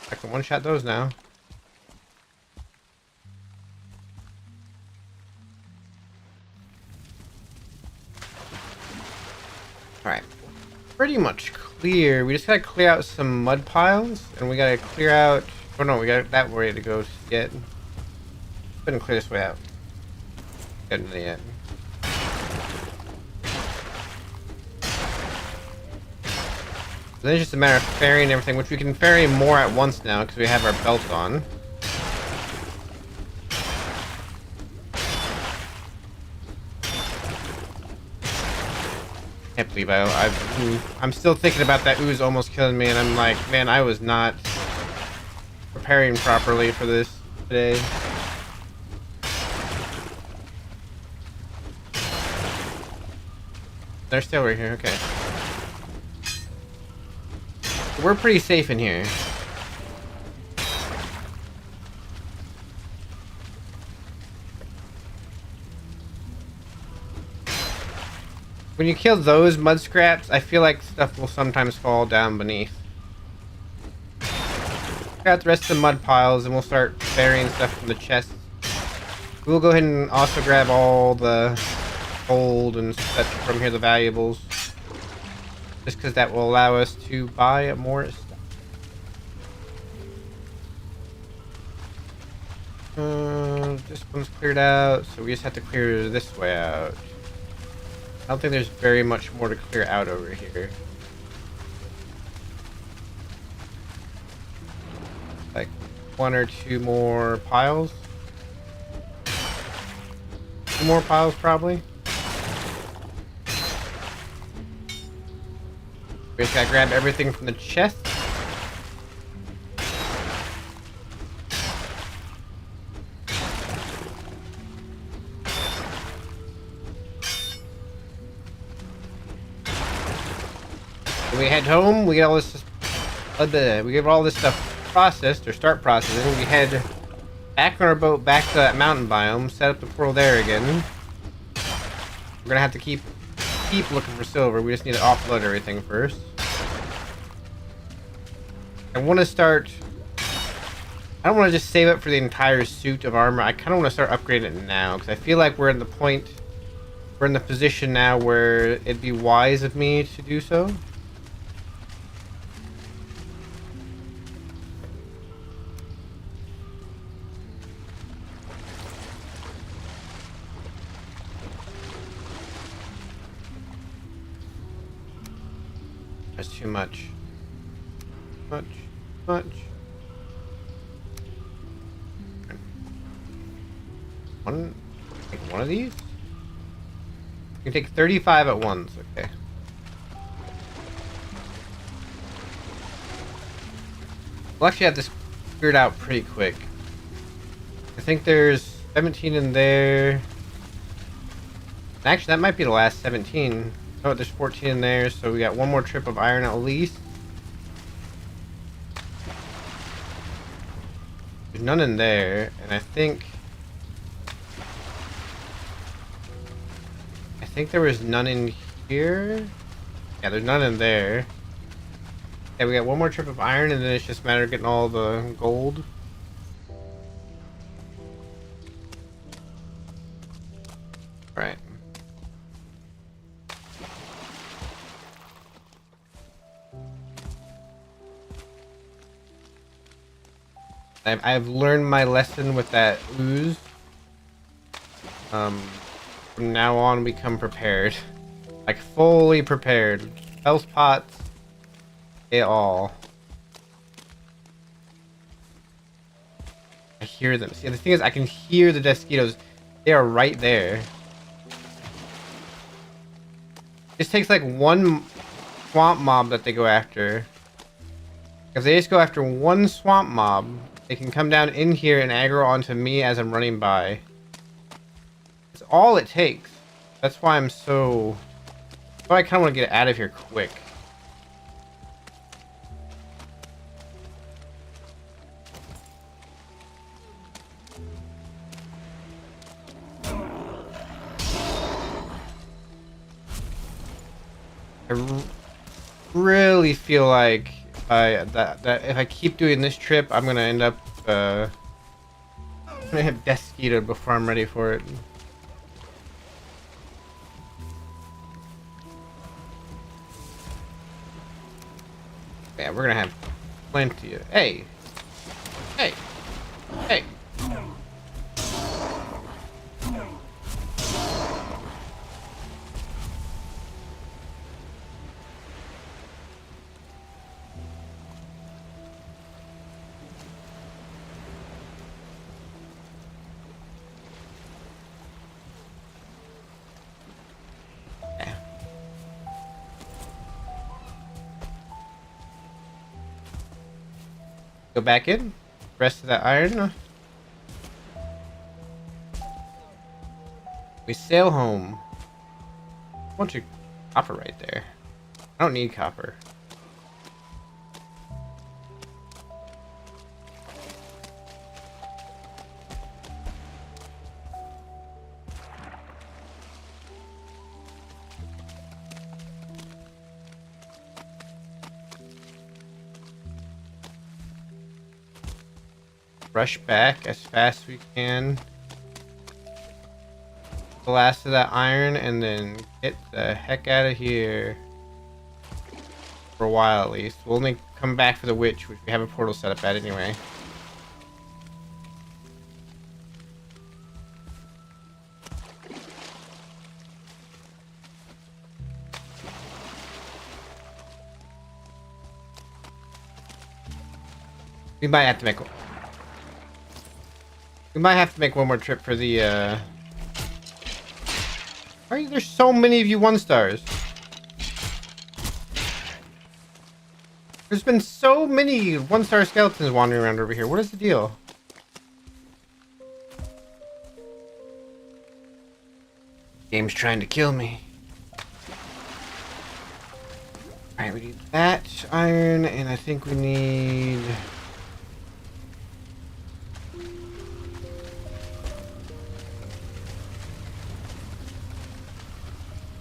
I can one-shot those now. Alright. Pretty much clear. We just gotta clear out some mud piles, and we gotta clear out... Oh no, we got that way to go yet. Couldn't clear this way out. Couldn't yet. Then it's just a matter of ferrying everything, which we can ferry more at once now because we have our belt on. Can't believe I'm still thinking about that ooze almost killing me, and I'm like, man, I was not preparing properly for this today. They're still right here, okay. We're pretty safe in here. When you kill those mud scraps, I feel like stuff will sometimes fall down beneath. Got the rest of the mud piles, and we'll start burying stuff from the chest. We'll go ahead and also grab all the gold and such from here, the valuables. Just because that will allow us to buy more stuff. This one's cleared out, so we just have to clear this way out. I don't think there's very much more to clear out over here. Like 1 or 2 more piles. 2 more piles probably. We just gotta grab everything from the chest. When we head home, we get all this. We get all this stuff processed or start processing. We head back on our boat back to that mountain biome. Set up the portal there again. We're gonna have to keep looking for silver. We just need to offload everything first. I want to start... I don't want to just save up for the entire suit of armor. I kind of want to start upgrading it now, because I feel like we're in the position now where it'd be wise of me to do so. That's too much. Much. One of these? You can take 35 at once, okay. We'll actually have this cleared out pretty quick. I think there's 17 in there. Actually, that might be the last 17. Oh, there's 14 in there, so we got one more trip of iron at least. There's none in there, and I think there was none in here. Yeah, there's none in there. Yeah, we got one more trip of iron, and then it's just a matter of getting all the gold. Right. I've learned my lesson with that ooze. From now on, we come prepared. Like, fully prepared. Health pots. It all. I hear them. See, the thing is, I can hear the Desquitos. They are right there. It takes like one swamp mob that they go after. If they just go after one swamp mob, they can come down in here and aggro onto me as I'm running by. It's all it takes. That's why I'm so... That's why I kind of want to get out of here quick. I really feel like that if I keep doing this trip, I'm gonna end up I'm gonna have Desquito before I'm ready for it. Yeah, we're gonna have plenty of... Hey! Hey! Hey! Go back in. Rest of that iron. We sail home. A bunch of copper right there. I don't need copper. Rush back as fast as we can. The last of that iron and then get the heck out of here. For a while at least. We'll only come back for the witch, which we have a portal set up at anyway. We might have to make... We might have to make one more trip for the, Why are there so many of you 1-stars? There's been so many 1-star skeletons wandering around over here. What is the deal? Game's trying to kill me. Alright, we need that iron, and I think we need...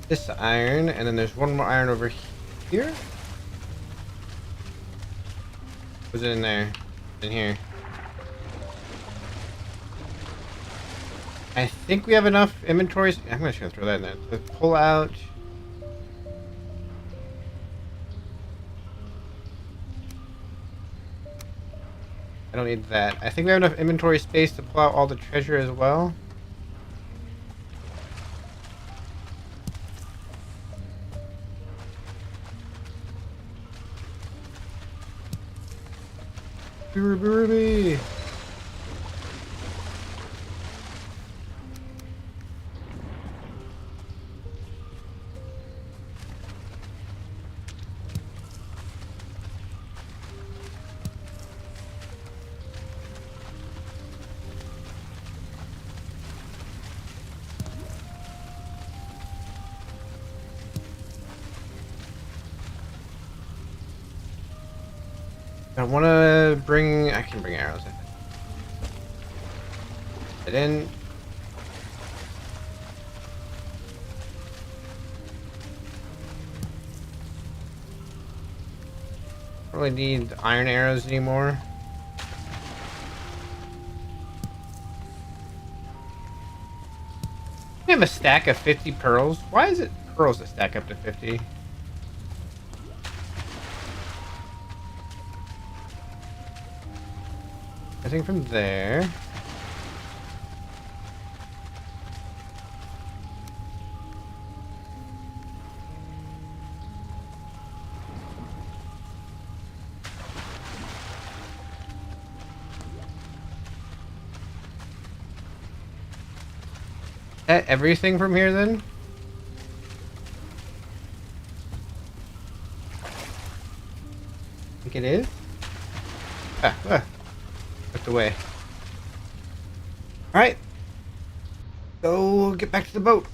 this iron, and then there's one more iron over here. Was it in there? In here. I think we have enough inventories. I'm just gonna throw that in there. So pull out. I don't need that. I think we have enough inventory space to pull out all the treasure as well. Ruby. I want to bring... I can bring arrows in. I didn't... don't really need iron arrows anymore. We have a stack of 50 pearls. Why is it pearls that stack up to 50? I think from there. that everything from here then? I think it is. Looked away. All right, go get back to the boat.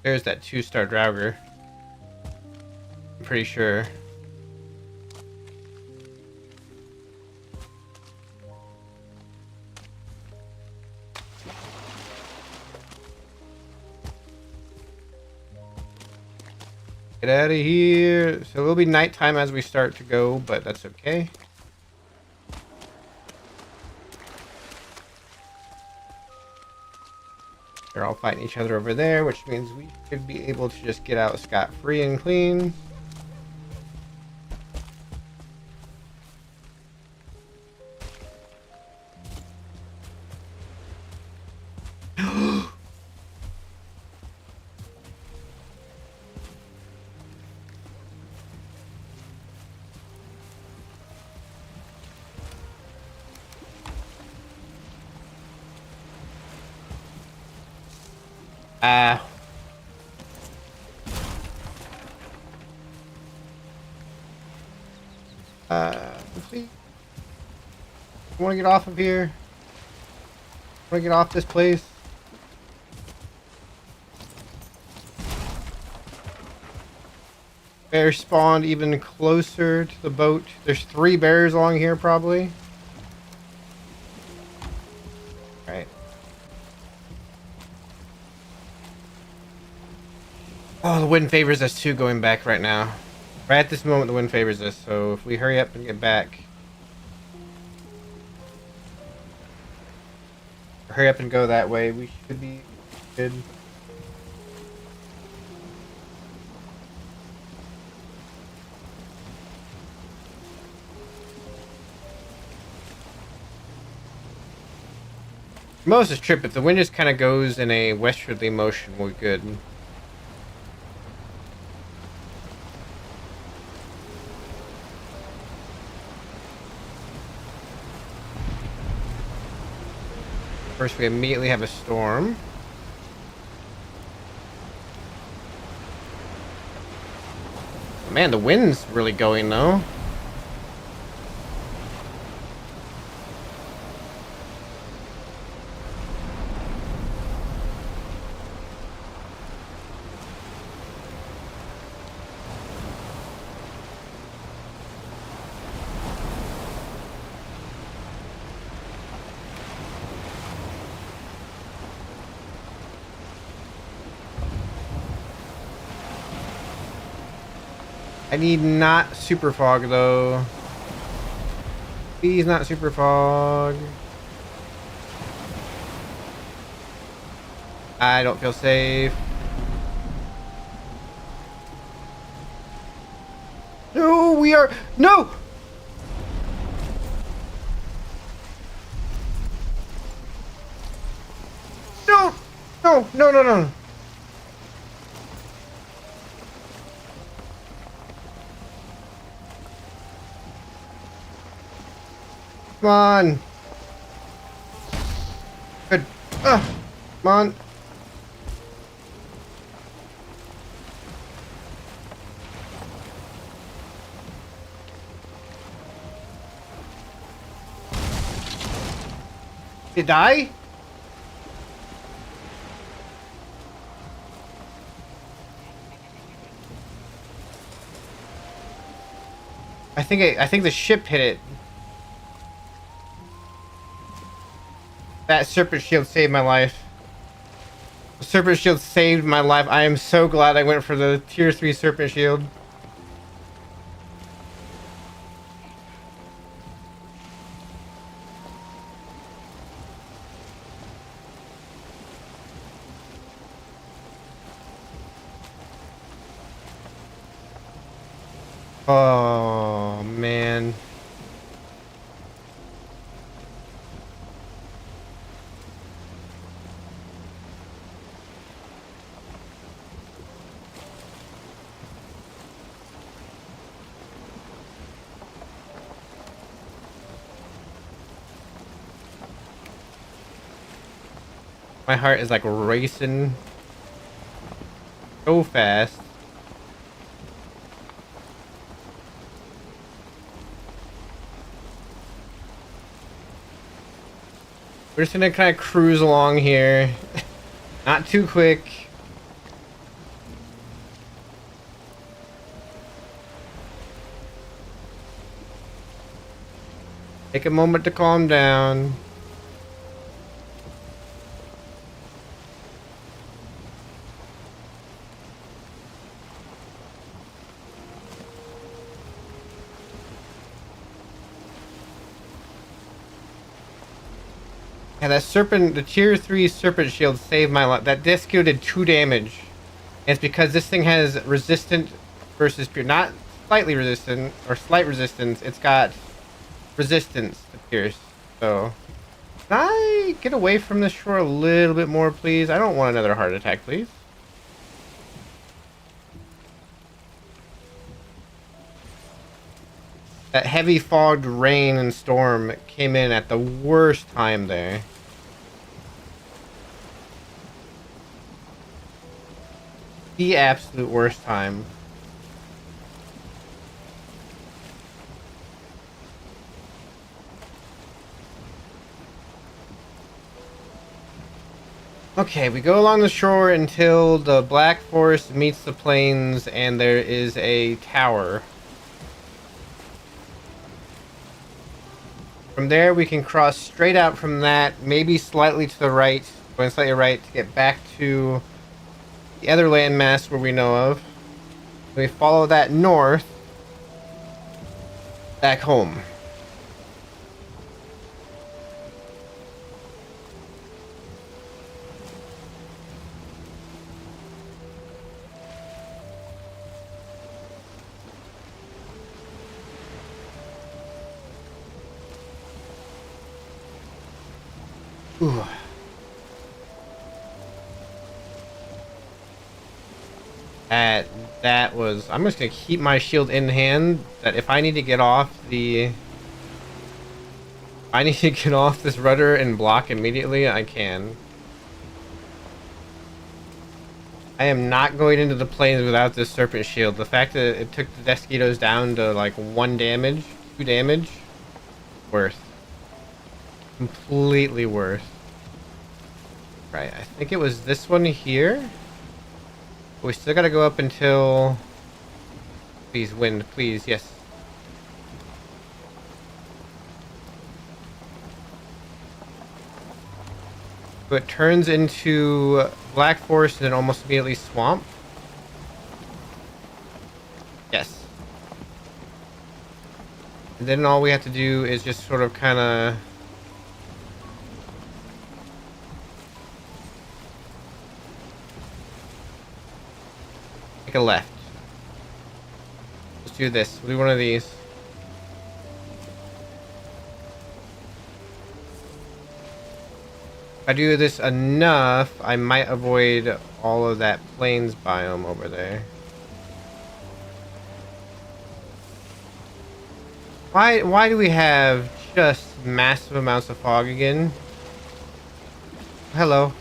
There's that 2-star Draugr. I'm pretty sure. Get out of here. So it'll be nighttime as we start to go, but that's okay. They're all fighting each other over there, which means we should be able to just get out scot-free and clean. Ah. Let's see. I want to get off of here. I want to get off this place. Bear spawned even closer to the boat. There's 3 bears along here, probably. Alright. Oh, the wind favors us too going back right now. Right at this moment, the wind favors us, so if we hurry up and get back... Hurry up and go that way, we should be good. Most of this trip, if the wind just kind of goes in a westerly motion, we're good. First, we immediately have a storm. Man, the wind's really going though. I need not super fog though. Please not super fog. I don't feel safe. No, we are no. No, no, no, no, no. Come on. Good. Come on. Did it die? I think the ship hit it. That serpent shield saved my life. The serpent shield saved my life. I am so glad I went for the tier 3 serpent shield. Oh, man. My heart is like racing so fast. We're just gonna kind of cruise along here. Not too quick. Take a moment to calm down. Yeah, that serpent, the tier 3 serpent shield saved my life. That disco did 2 damage. And it's because this thing has resistant versus pure. Not slightly resistant or slight resistance. It's got resistance to pierce. So, can I get away from the shore a little bit more, please? I don't want another heart attack, please. That heavy fogged rain and storm came in at the worst time there. The absolute worst time. Okay, we go along the shore until the Black Forest meets the plains and there is a tower. From there, we can cross straight out from that, maybe slightly to the right, going slightly right to get back to the other landmass where we know of. We follow that north, back home. Ooh. That was... I'm just gonna keep my shield in hand, that if I need to get off the... I need to get off this rudder and block immediately, I can. I am not going into the plains without this serpent shield. The fact that it took the Desquitos down to like 1 damage, 2 damage, worth. Completely worth. Right, I think it was this one here. We still gotta go up until... Please, wind, please, yes. So it turns into Black Forest and then almost immediately swamp. Yes. And then all we have to do is just sort of kind of... Take a left. Let's do this. We'll do one of these. If I do this enough, I might avoid all of that plains biome over there. Why do we have just massive amounts of fog again? Hello.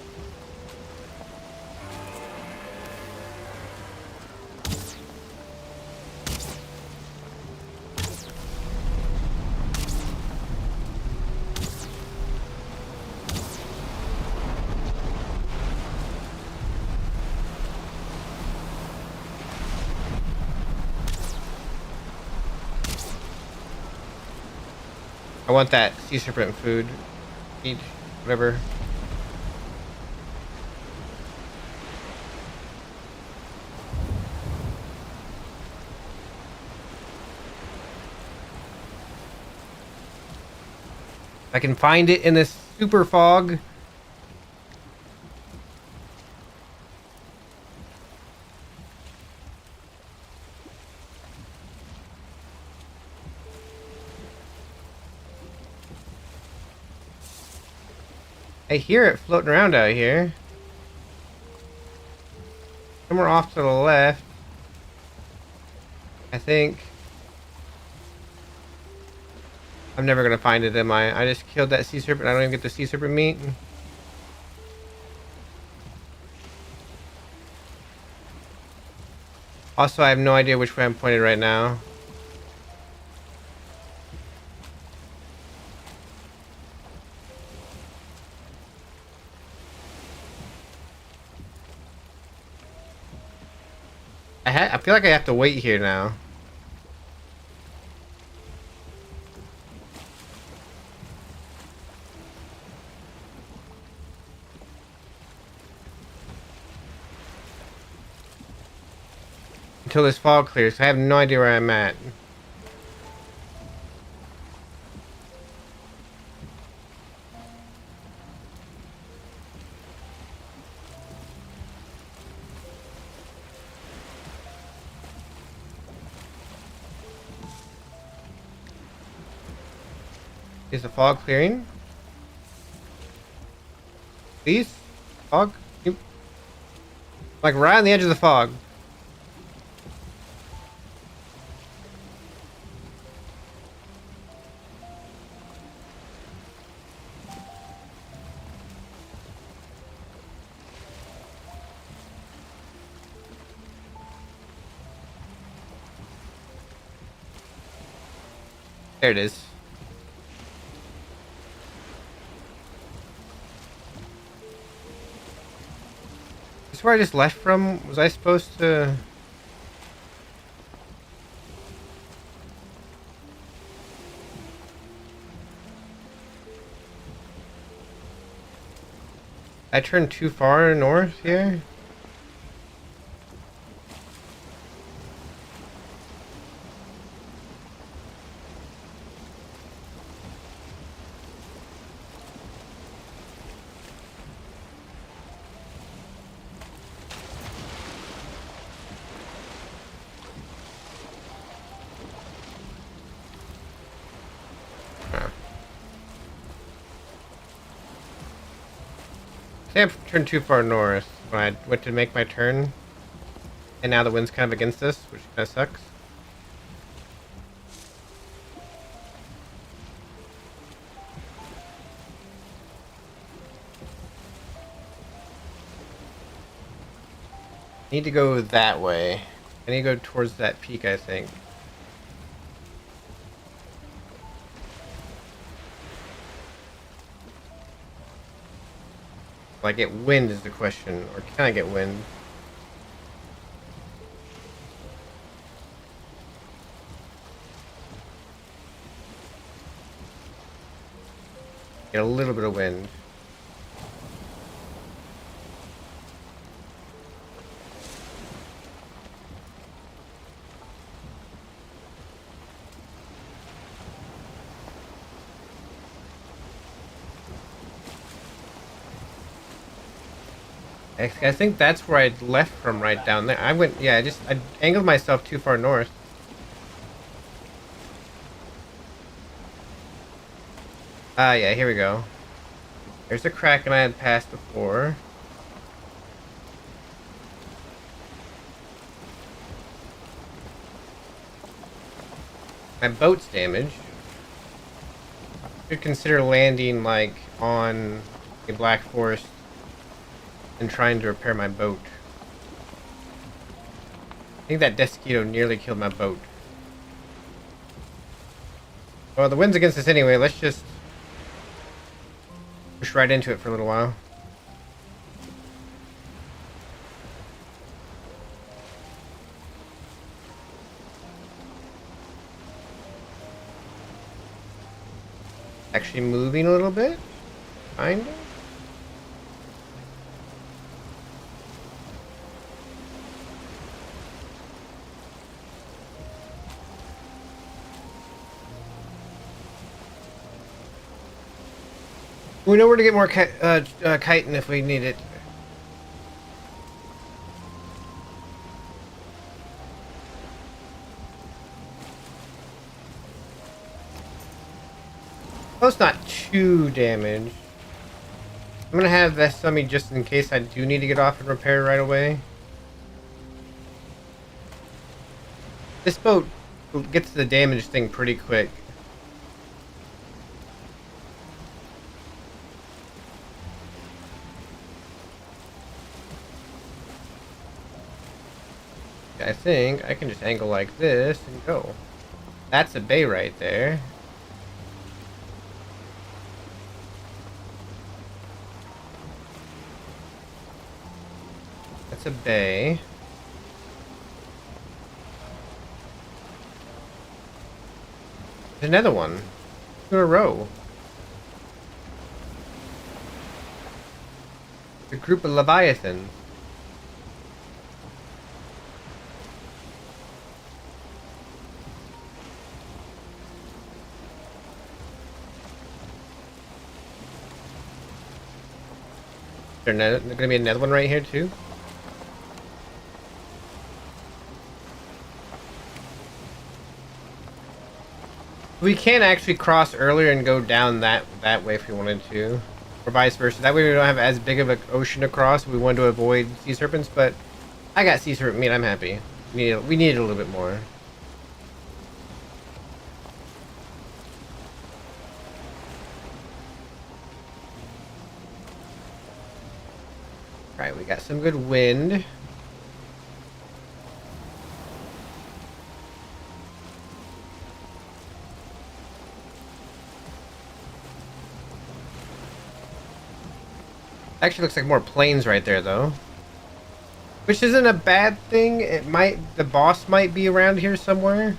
I want that sea serpent food. Eat whatever. I can find it in this super fog. I hear it floating around out here. Somewhere off to the left. I think. I'm never gonna find it, am I? I just killed that sea serpent. I don't even get the sea serpent meat. Also, I have no idea which way I'm pointed right now. I feel like I have to wait here now. Until this fog clears. I have no idea where I'm at. Is the fog clearing? Please? Fog? Like right on the edge of the fog. There it is. This is where I just left from? Was I supposed to... I turned too far north here? I think I turned too far north when I went to make my turn. And now the wind's kind of against us, which kind of sucks. I need to go that way. I need to go towards that peak, I think. Will I get wind is the question, or can I get wind? Get a little bit of wind. I think that's where I left from, right down there. I went, yeah, I angled myself too far north. Ah, yeah, here we go. There's a Kraken I had passed before. My boat's damaged. I should consider landing, like, on a Black Forest and trying to repair my boat. I think that Desquito nearly killed my boat. Well, the wind's against us anyway. Let's just push right into it for a little while. Actually moving a little bit. Kinda. We know where to get more chitin if we need it. Oh, it's not too damaged. I'm gonna have this on me just in case I do need to get off and repair right away. This boat gets the damaged thing pretty quick. I think I can just angle like this and go. That's a bay right there. That's a bay. There's another one. In a row. A group of Leviathans. There's gonna be another one right here too. We can actually cross earlier and go down that way if we wanted to, or vice versa. That way we don't have as big of an ocean to cross. We want to avoid sea serpents, but I got sea serpent meat. I'm happy. We need a little bit more. All right, we got some good wind. Actually looks like more planes right there though. Which isn't a bad thing. The boss might be around here somewhere.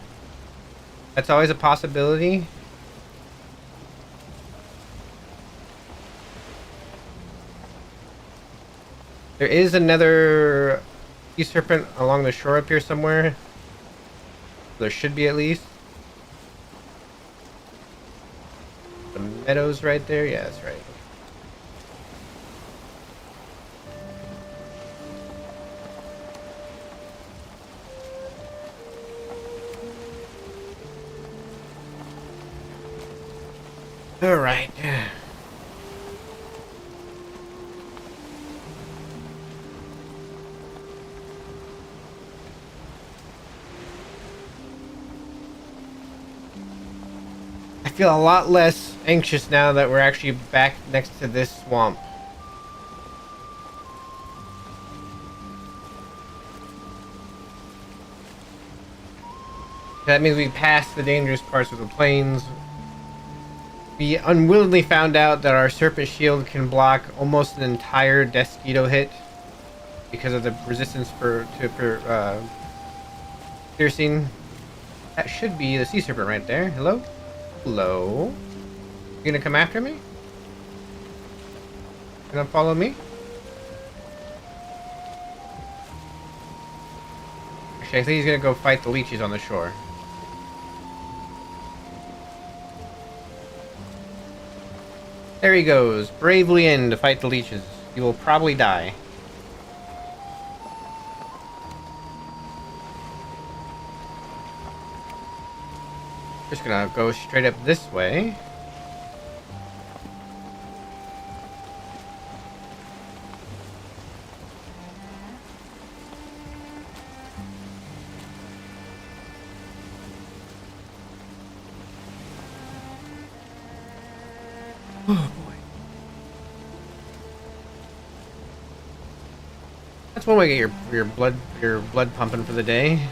That's always a possibility. There is another sea serpent along the shore up here somewhere. There should be at least. The meadows right there. Yeah, that's right. All right. I feel a lot less anxious now that we're actually back next to this swamp. That means we passed the dangerous parts of the plains. We unwillingly found out that our Serpent Shield can block almost an entire Desquito hit because of the resistance to piercing. That should be the Sea Serpent right there. Hello? Hello? You gonna come after me? Gonna follow me? Actually, I think he's gonna go fight the leeches on the shore. There he goes, bravely in to fight the leeches. He will probably die. Just gonna go straight up this way. Oh boy. That's one way to get your blood pumping for the day.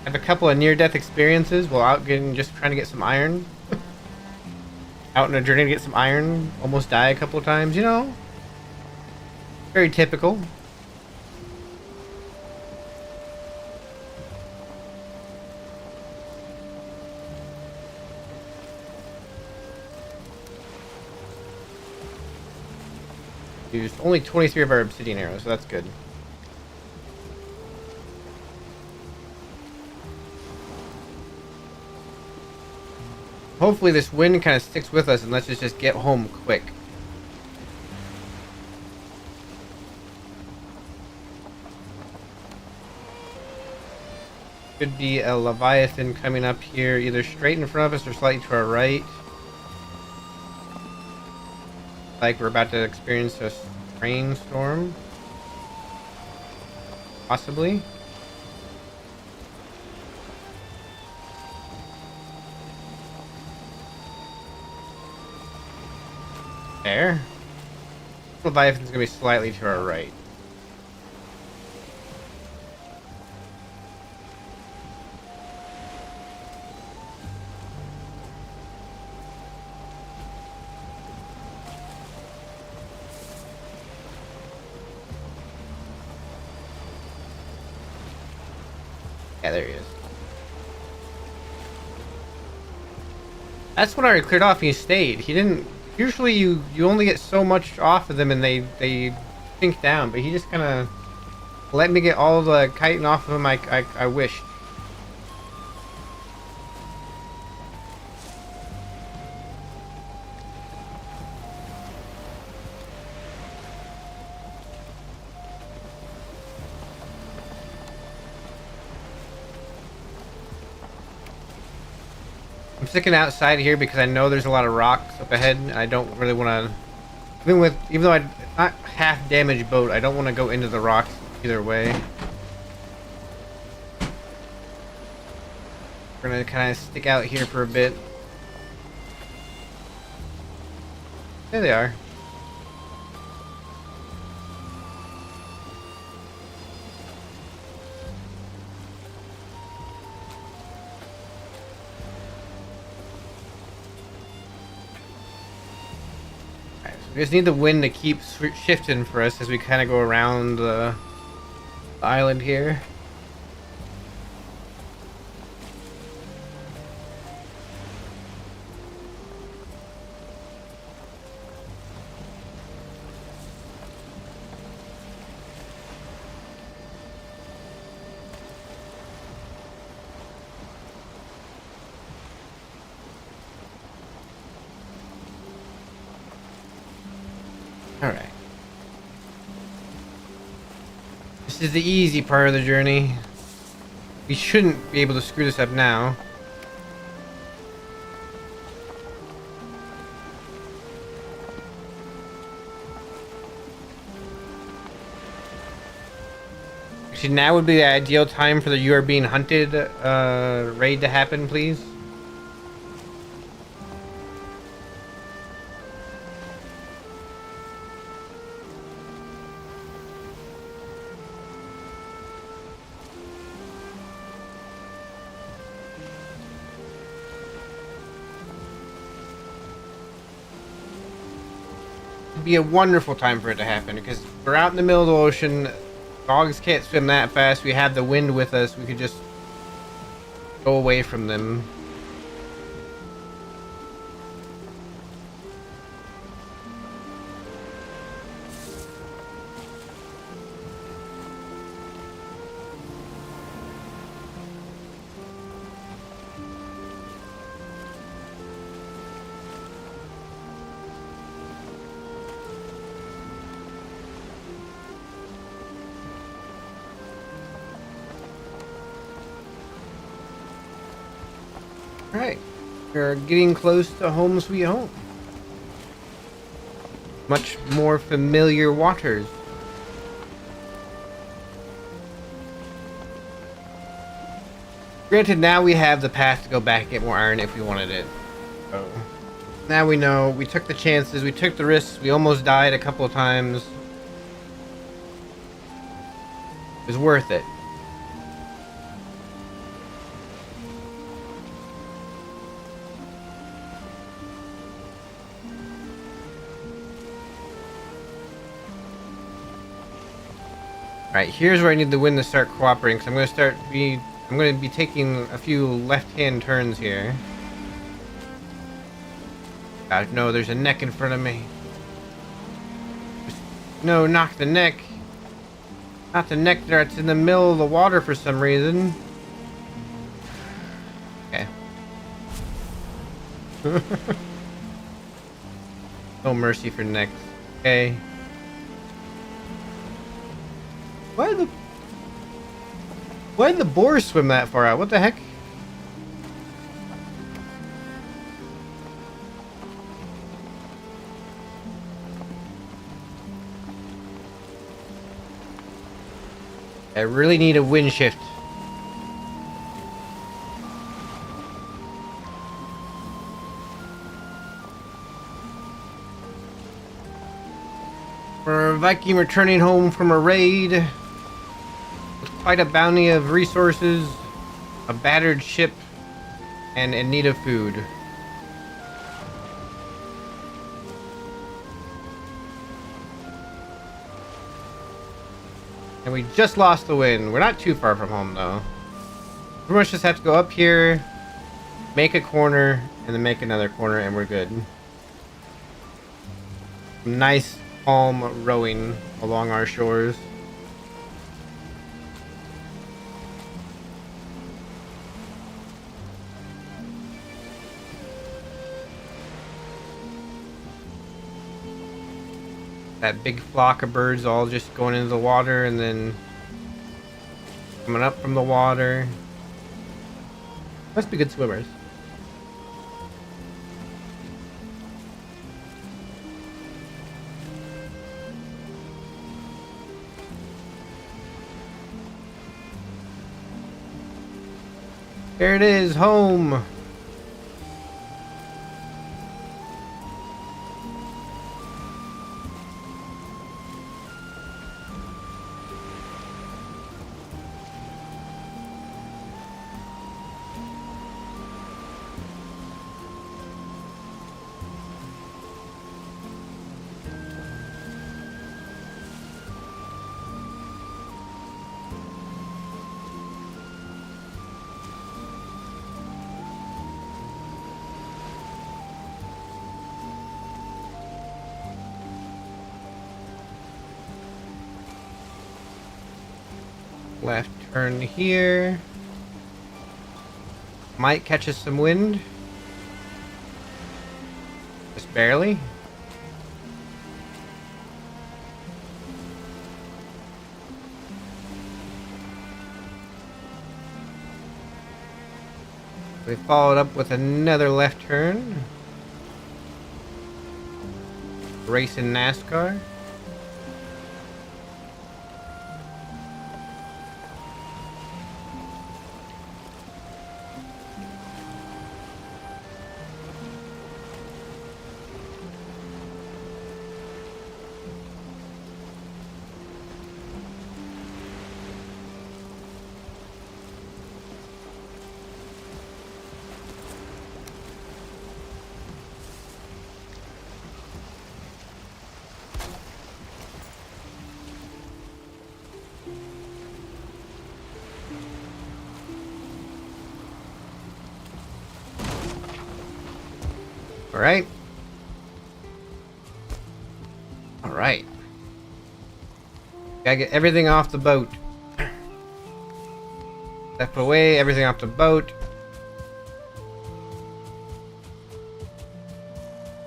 I have a couple of near-death experiences while out just trying to get some iron. Out on a journey to get some iron, almost die a couple of times, you know. Very typical. Used only 23 of our obsidian arrows, so that's good. Hopefully this wind kind of sticks with us and lets us just get home quick. Could be a Leviathan coming up here, either straight in front of us or slightly to our right. like we're about to experience a rainstorm. Possibly. There. Leviathan's gonna be slightly to our right. Yeah, there he is. That's when I already cleared off and he stayed. He didn't... Usually you only get so much off of them and they sink down, but he just kind of let me get all the chitin off of him I wished. I'm sticking outside here because I know there's a lot of rocks up ahead and I don't really want to... Even though it's not half damaged boat, I don't want to go into the rocks either way. We're gonna kind of stick out here for a bit. There they are. Alright, so we just need the wind to keep shifting for us as we kind of go around the island here. Alright. This is the easy part of the journey. We shouldn't be able to screw this up now. Actually, now would be the ideal time for the "You Are Being Hunted" raid to happen, please. It'd be a wonderful time for it to happen because we're out in the middle of the ocean. Dogs can't swim that fast. We have the wind with us. We could just go away from them. Alright, we're getting close to home sweet home. Much more familiar waters. Granted, now we have the path to go back and get more iron if we wanted it. So, now we know. We took the chances, we took the risks, we almost died a couple of times. It was worth it. Alright, here's where I need the wind to start cooperating, because I'm going to be taking a few left-hand turns here. God, no, there's a neck in front of me. No, knock the neck. Not the neck there, it's in the middle of the water for some reason. Okay. No mercy for necks. Okay. Why did the boar swim that far out? What the heck? I really need a wind shift. For a Viking returning home from a raid with quite a bounty of resources, a battered ship, and in need of food. And we just lost the wind. We're not too far from home though. Pretty much just have to go up here, make a corner, and then make another corner, and we're good. Nice calm rowing along our shores. That big flock of birds all just going into the water and then coming up from the water. Must be good swimmers. There it is, home. Left turn here. Might catch us some wind. Just barely. We followed up with another left turn. Race in NASCAR. Alright. Alright. Gotta get everything off the boat. Step away, everything off the boat.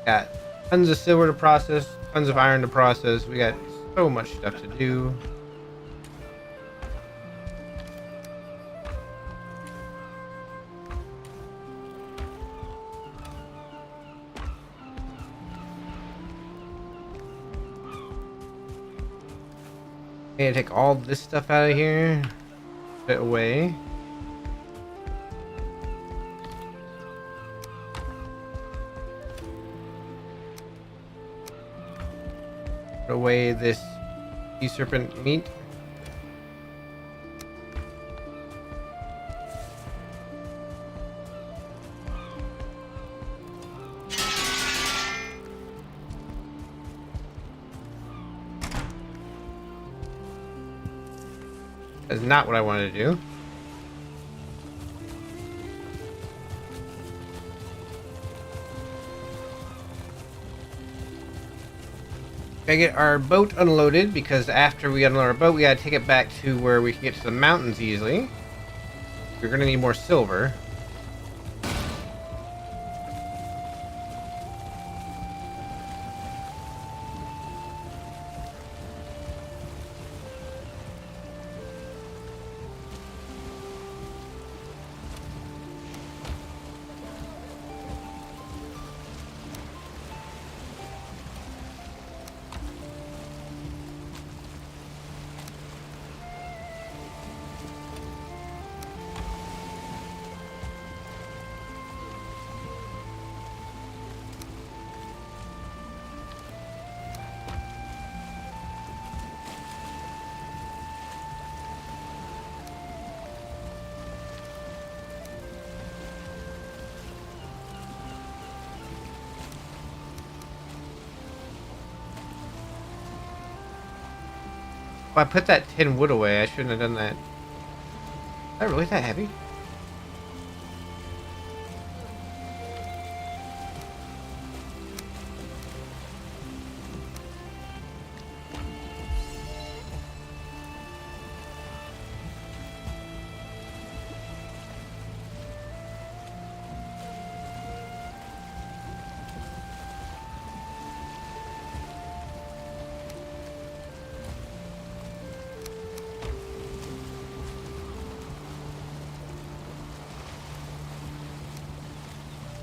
Got tons of silver to process, tons of iron to process. We got so much stuff to do. Okay, take all this stuff out of here. Put it away. Put away this sea serpent meat. That's not what I wanted to do. Gotta get our boat unloaded, because after we unload our boat, we gotta take it back to where we can get to the mountains easily. We're gonna need more silver. I put that tin wood away. I shouldn't have done that. Is that really that heavy?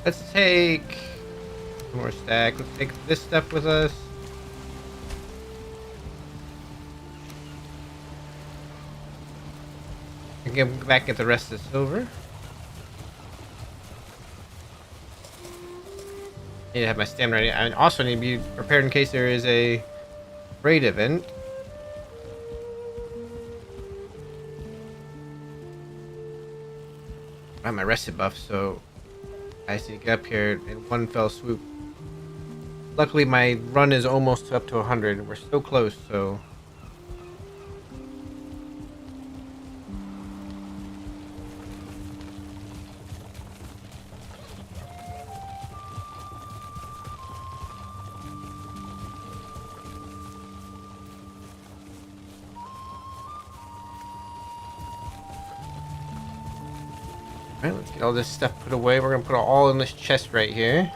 Let's take one more stack. Let's take this stuff with us. And get back at the rest of the silver. Need to have my stamina ready. I also need to be prepared in case there is a raid event. I have my rested buff, so I just need to get up here in one fell swoop. Luckily, my run is almost up to 100. We're so close, so... Alright, let's get all this stuff put away. We're gonna put it all in this chest right here.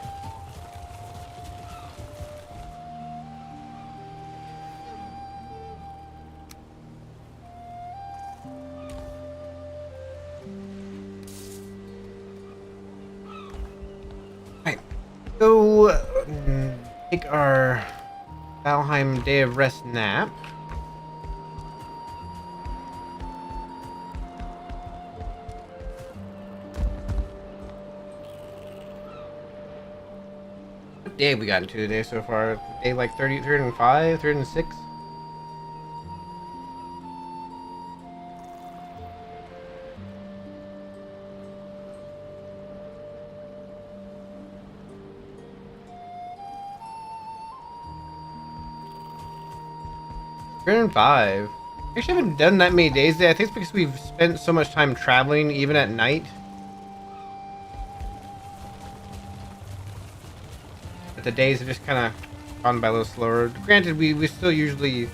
Alright, go take our Valheim Day of Rest nap. Day we got into today so far. Day like 30, 305, 306. Five. Actually, I haven't done that many days today. I think it's because we've spent so much time traveling, even at night. But the days have just kind of gone by a little slower. Granted, we still usually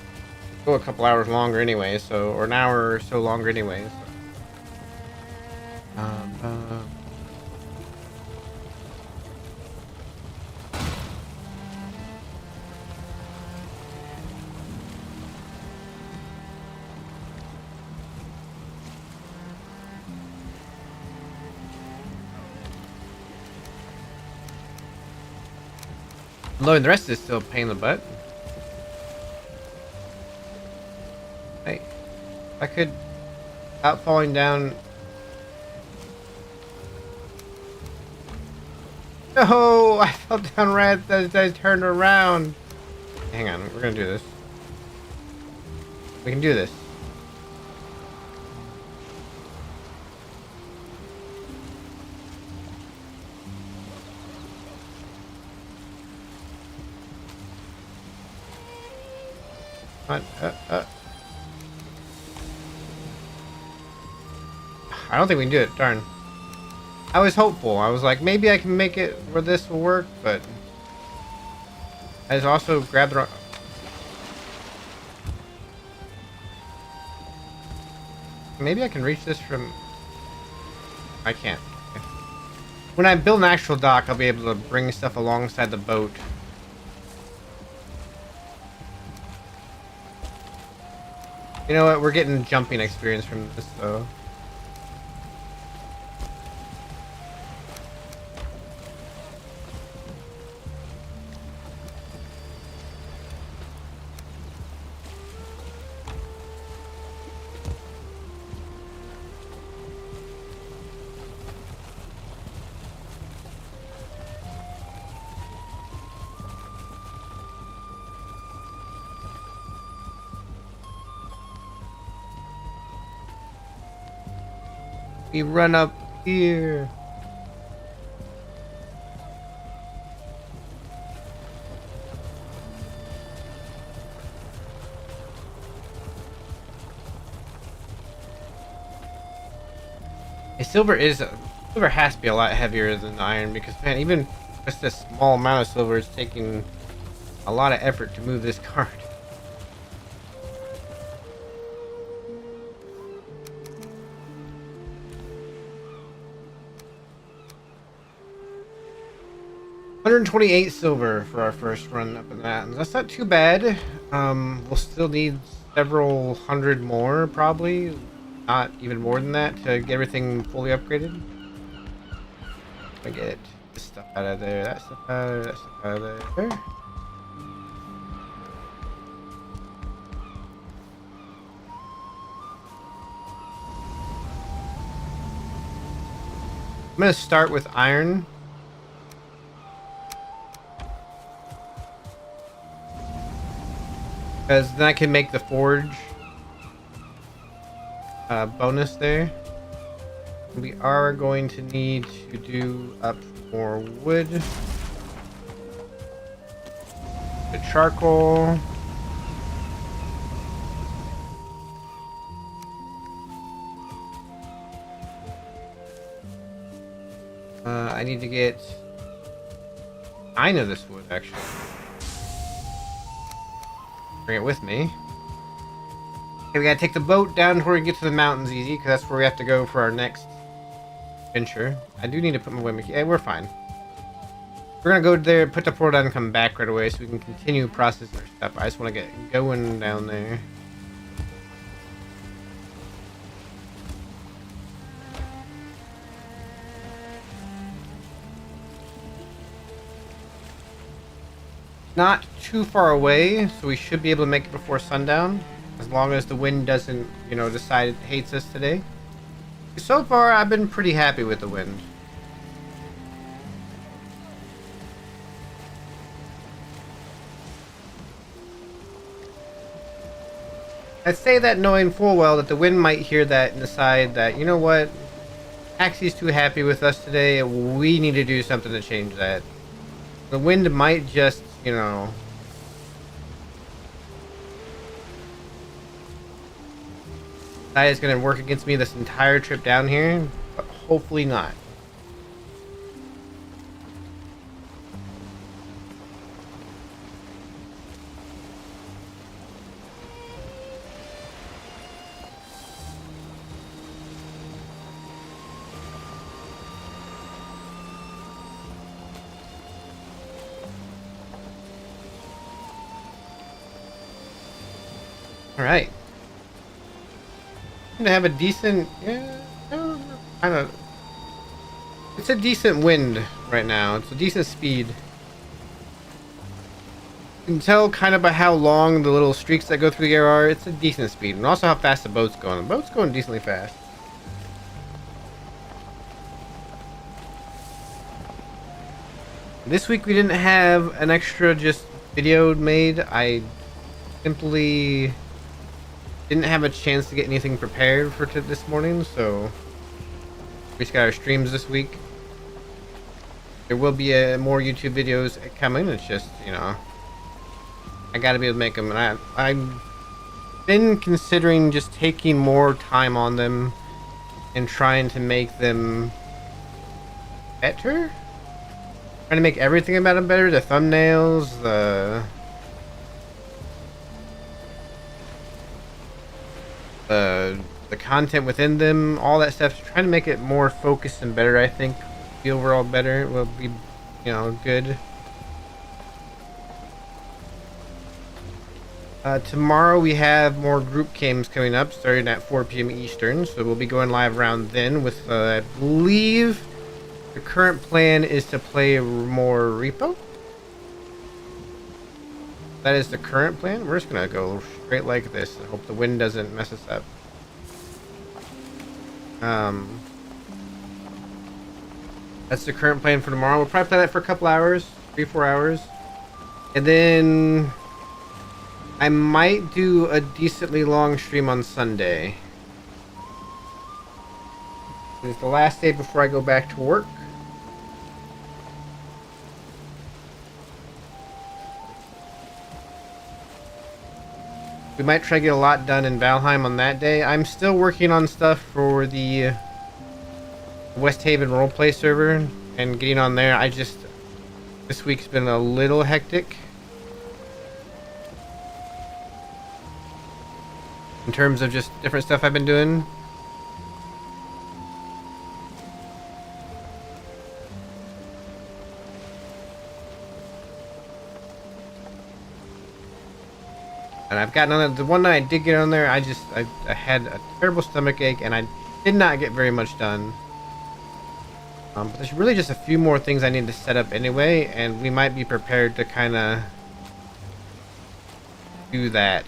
go a couple hours longer anyway, so, or an hour or so longer anyway. So. Loading the rest is still a pain in the butt. Hey, if I could, without falling down. No, I fell down right as I turned around. Hang on, we're gonna do this. We can do this. Come on, I don't think we can do it, darn. I was hopeful. I was like, maybe I can make it where this will work, but... I just also grabbed the wrong... Maybe I can reach this from... I can't. When I build an actual dock, I'll be able to bring stuff alongside the boat. You know what? We're getting jumping experience from this, though. We run up here. Silver has to be a lot heavier than iron because, man, even just a small amount of silver is taking a lot of effort to move this card. $128 silver for our first run up in the mountains. That's not too bad. We'll still need several hundred more, probably. Not even more than that to get everything fully upgraded. I get this stuff out of there, that stuff out of there, that stuff out of there. I'm gonna start with iron. Because then I can make the forge bonus there. We are going to need to do up more wood. The charcoal. I need to get 9 of this wood, actually. Bring it with me. Okay, we gotta take the boat down to where we get to the mountains easy, because that's where we have to go for our next adventure. I do need to put my waymaker. Yeah, we're fine. We're gonna go there, put the portal down, and come back right away so we can continue processing our stuff. I just want to get going down there. Not too far away, so we should be able to make it before sundown, as long as the wind doesn't, you know, decide it hates us today. So far, I've been pretty happy with the wind. I say that knowing full well that the wind might hear that and decide that, you know what, Axie's too happy with us today, we need to do something to change that. The wind might just, you know, that is going to work against me this entire trip down here, but hopefully not. All right. I'm gonna have a decent, yeah, I don't know. It's a decent wind right now. It's a decent speed. You can tell kind of by how long the little streaks that go through the air are. It's a decent speed, and also how fast the boat's going. The boat's going decently fast. This week we didn't have an extra just video made. I simply didn't have a chance to get anything prepared for this morning, so we just got our streams this week. There will be more YouTube videos coming. It's just, you know, I gotta be able to make them, and I've been considering just taking more time on them and trying to make them better. Trying to make everything about them better. The thumbnails, the content within them, all that stuff. Trying to make it more focused and better. I think the overall better will be, you know, good. Tomorrow we have more group games coming up, starting at 4 p.m. Eastern. So we'll be going live around then. With I believe the current plan is to play more Repo. That is the current plan. We're just gonna go straight like this and hope the wind doesn't mess us up. That's the current plan for tomorrow. We'll probably play that for a couple hours, 3-4 hours, and then I might do a decently long stream on Sunday. It's the last day before I go back to work. We might try to get a lot done in Valheim on that day. I'm still working on stuff for the West Haven roleplay server and getting on there. This week's been a little hectic in terms of just different stuff I've been doing. And I've gotten on the one night I did get on there. I had a terrible stomach ache and I did not get very much done. But there's really just a few more things I need to set up anyway, and we might be prepared to kind of do that.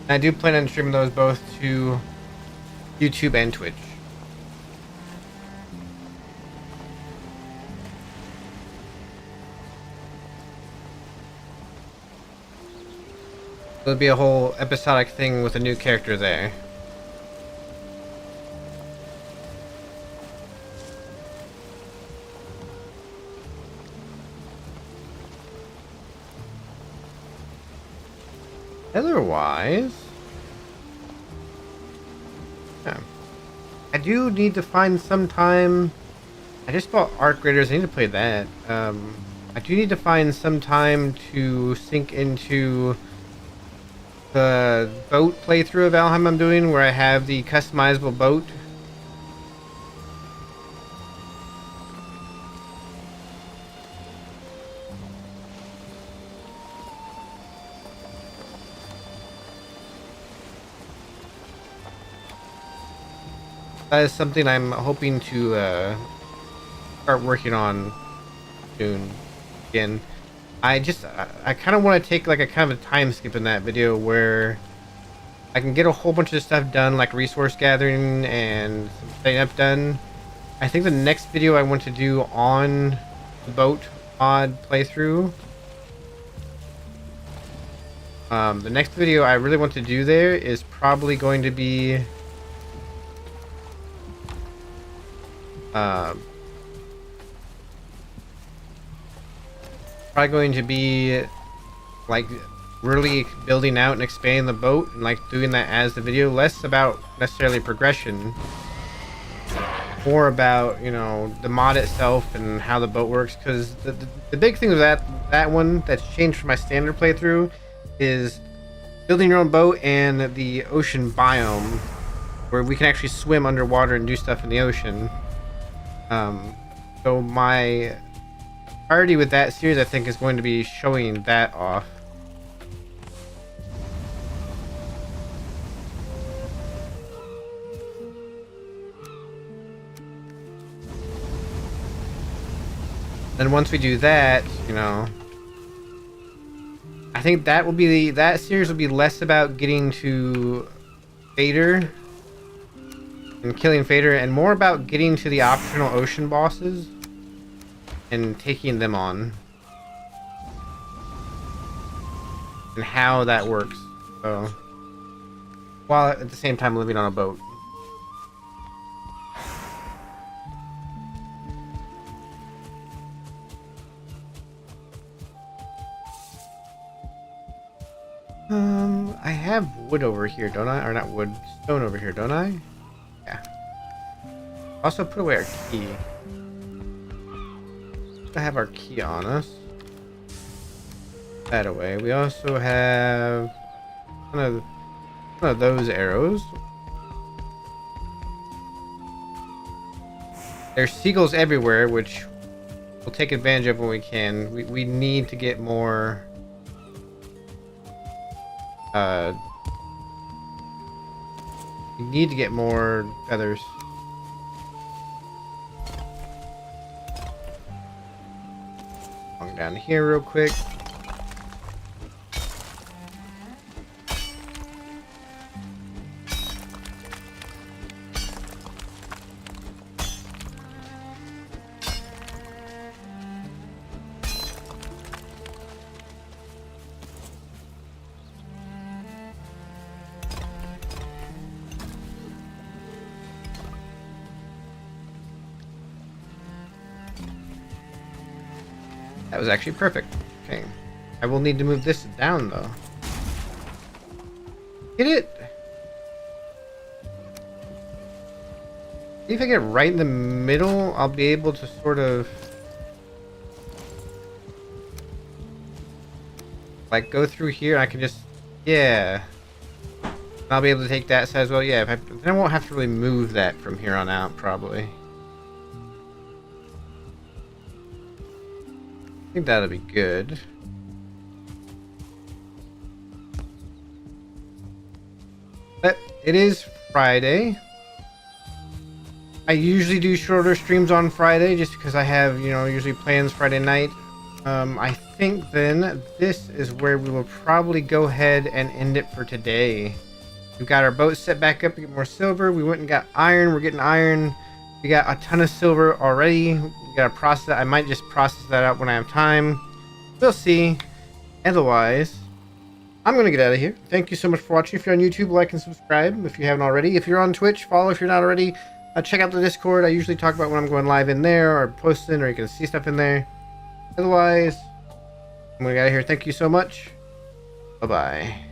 I do plan on streaming those both to YouTube and Twitch. There'll be a whole episodic thing with a new character there. Otherwise, yeah. I do need to find some time. I just bought Arc Raiders. I need to play that. I do need to find some time to sink into the boat playthrough of Valheim I'm doing, where I have the customizable boat. That is something I'm hoping to start working on soon. Again, I kind of want to take like a kind of a time skip in that video where I can get a whole bunch of stuff done, like resource gathering and setting up done. I think the next video I want to do on the boat mod playthrough. The next video I really want to do there is probably going to be like really building out and expanding the boat and like doing that as the video, less about necessarily progression, more about, you know, the mod itself and how the boat works. Because the big thing with that one that's changed from my standard playthrough is building your own boat and the ocean biome, where we can actually swim underwater and do stuff in the ocean. So my priority with that series, I think, is going to be showing that off. Then once we do that, you know, I think that will be that series will be less about getting to Fader and killing Fader, and more about getting to the optional ocean bosses and taking them on, and how that works. So, while at the same time living on a boat. I have wood over here, don't I? Or not wood, stone over here, don't I? Yeah. Also put away our key. I have our key on us. That away. We also have one of those arrows. There's seagulls everywhere, which we'll take advantage of when we can. We need to get more we need to get more feathers. Down here real quick. That was actually perfect. Okay. I will need to move this down, though. Get it? See if I get right in the middle, I'll be able to sort of... like, go through here, I can just... yeah. I'll be able to take that side as well. Yeah, then I won't have to really move that from here on out, probably. I think that'll be good. But it is Friday. I usually do shorter streams on Friday just because I have, you know, usually plans Friday night. I think then this is where we will probably go ahead and end it for today. We've got our boat set back up to get more silver. We went and got iron. We're getting iron. We got a ton of silver already. We gotta process that. I might just process that out when I have time. We'll see. Otherwise, I'm gonna get out of here. Thank you so much for watching. If you're on YouTube, like and subscribe if you haven't already. If you're on Twitch, follow if you're not already. Check out the Discord. I usually talk about when I'm going live in there or posting, or you can see stuff in there. Otherwise, I'm gonna get out of here. Thank you so much. Bye-bye.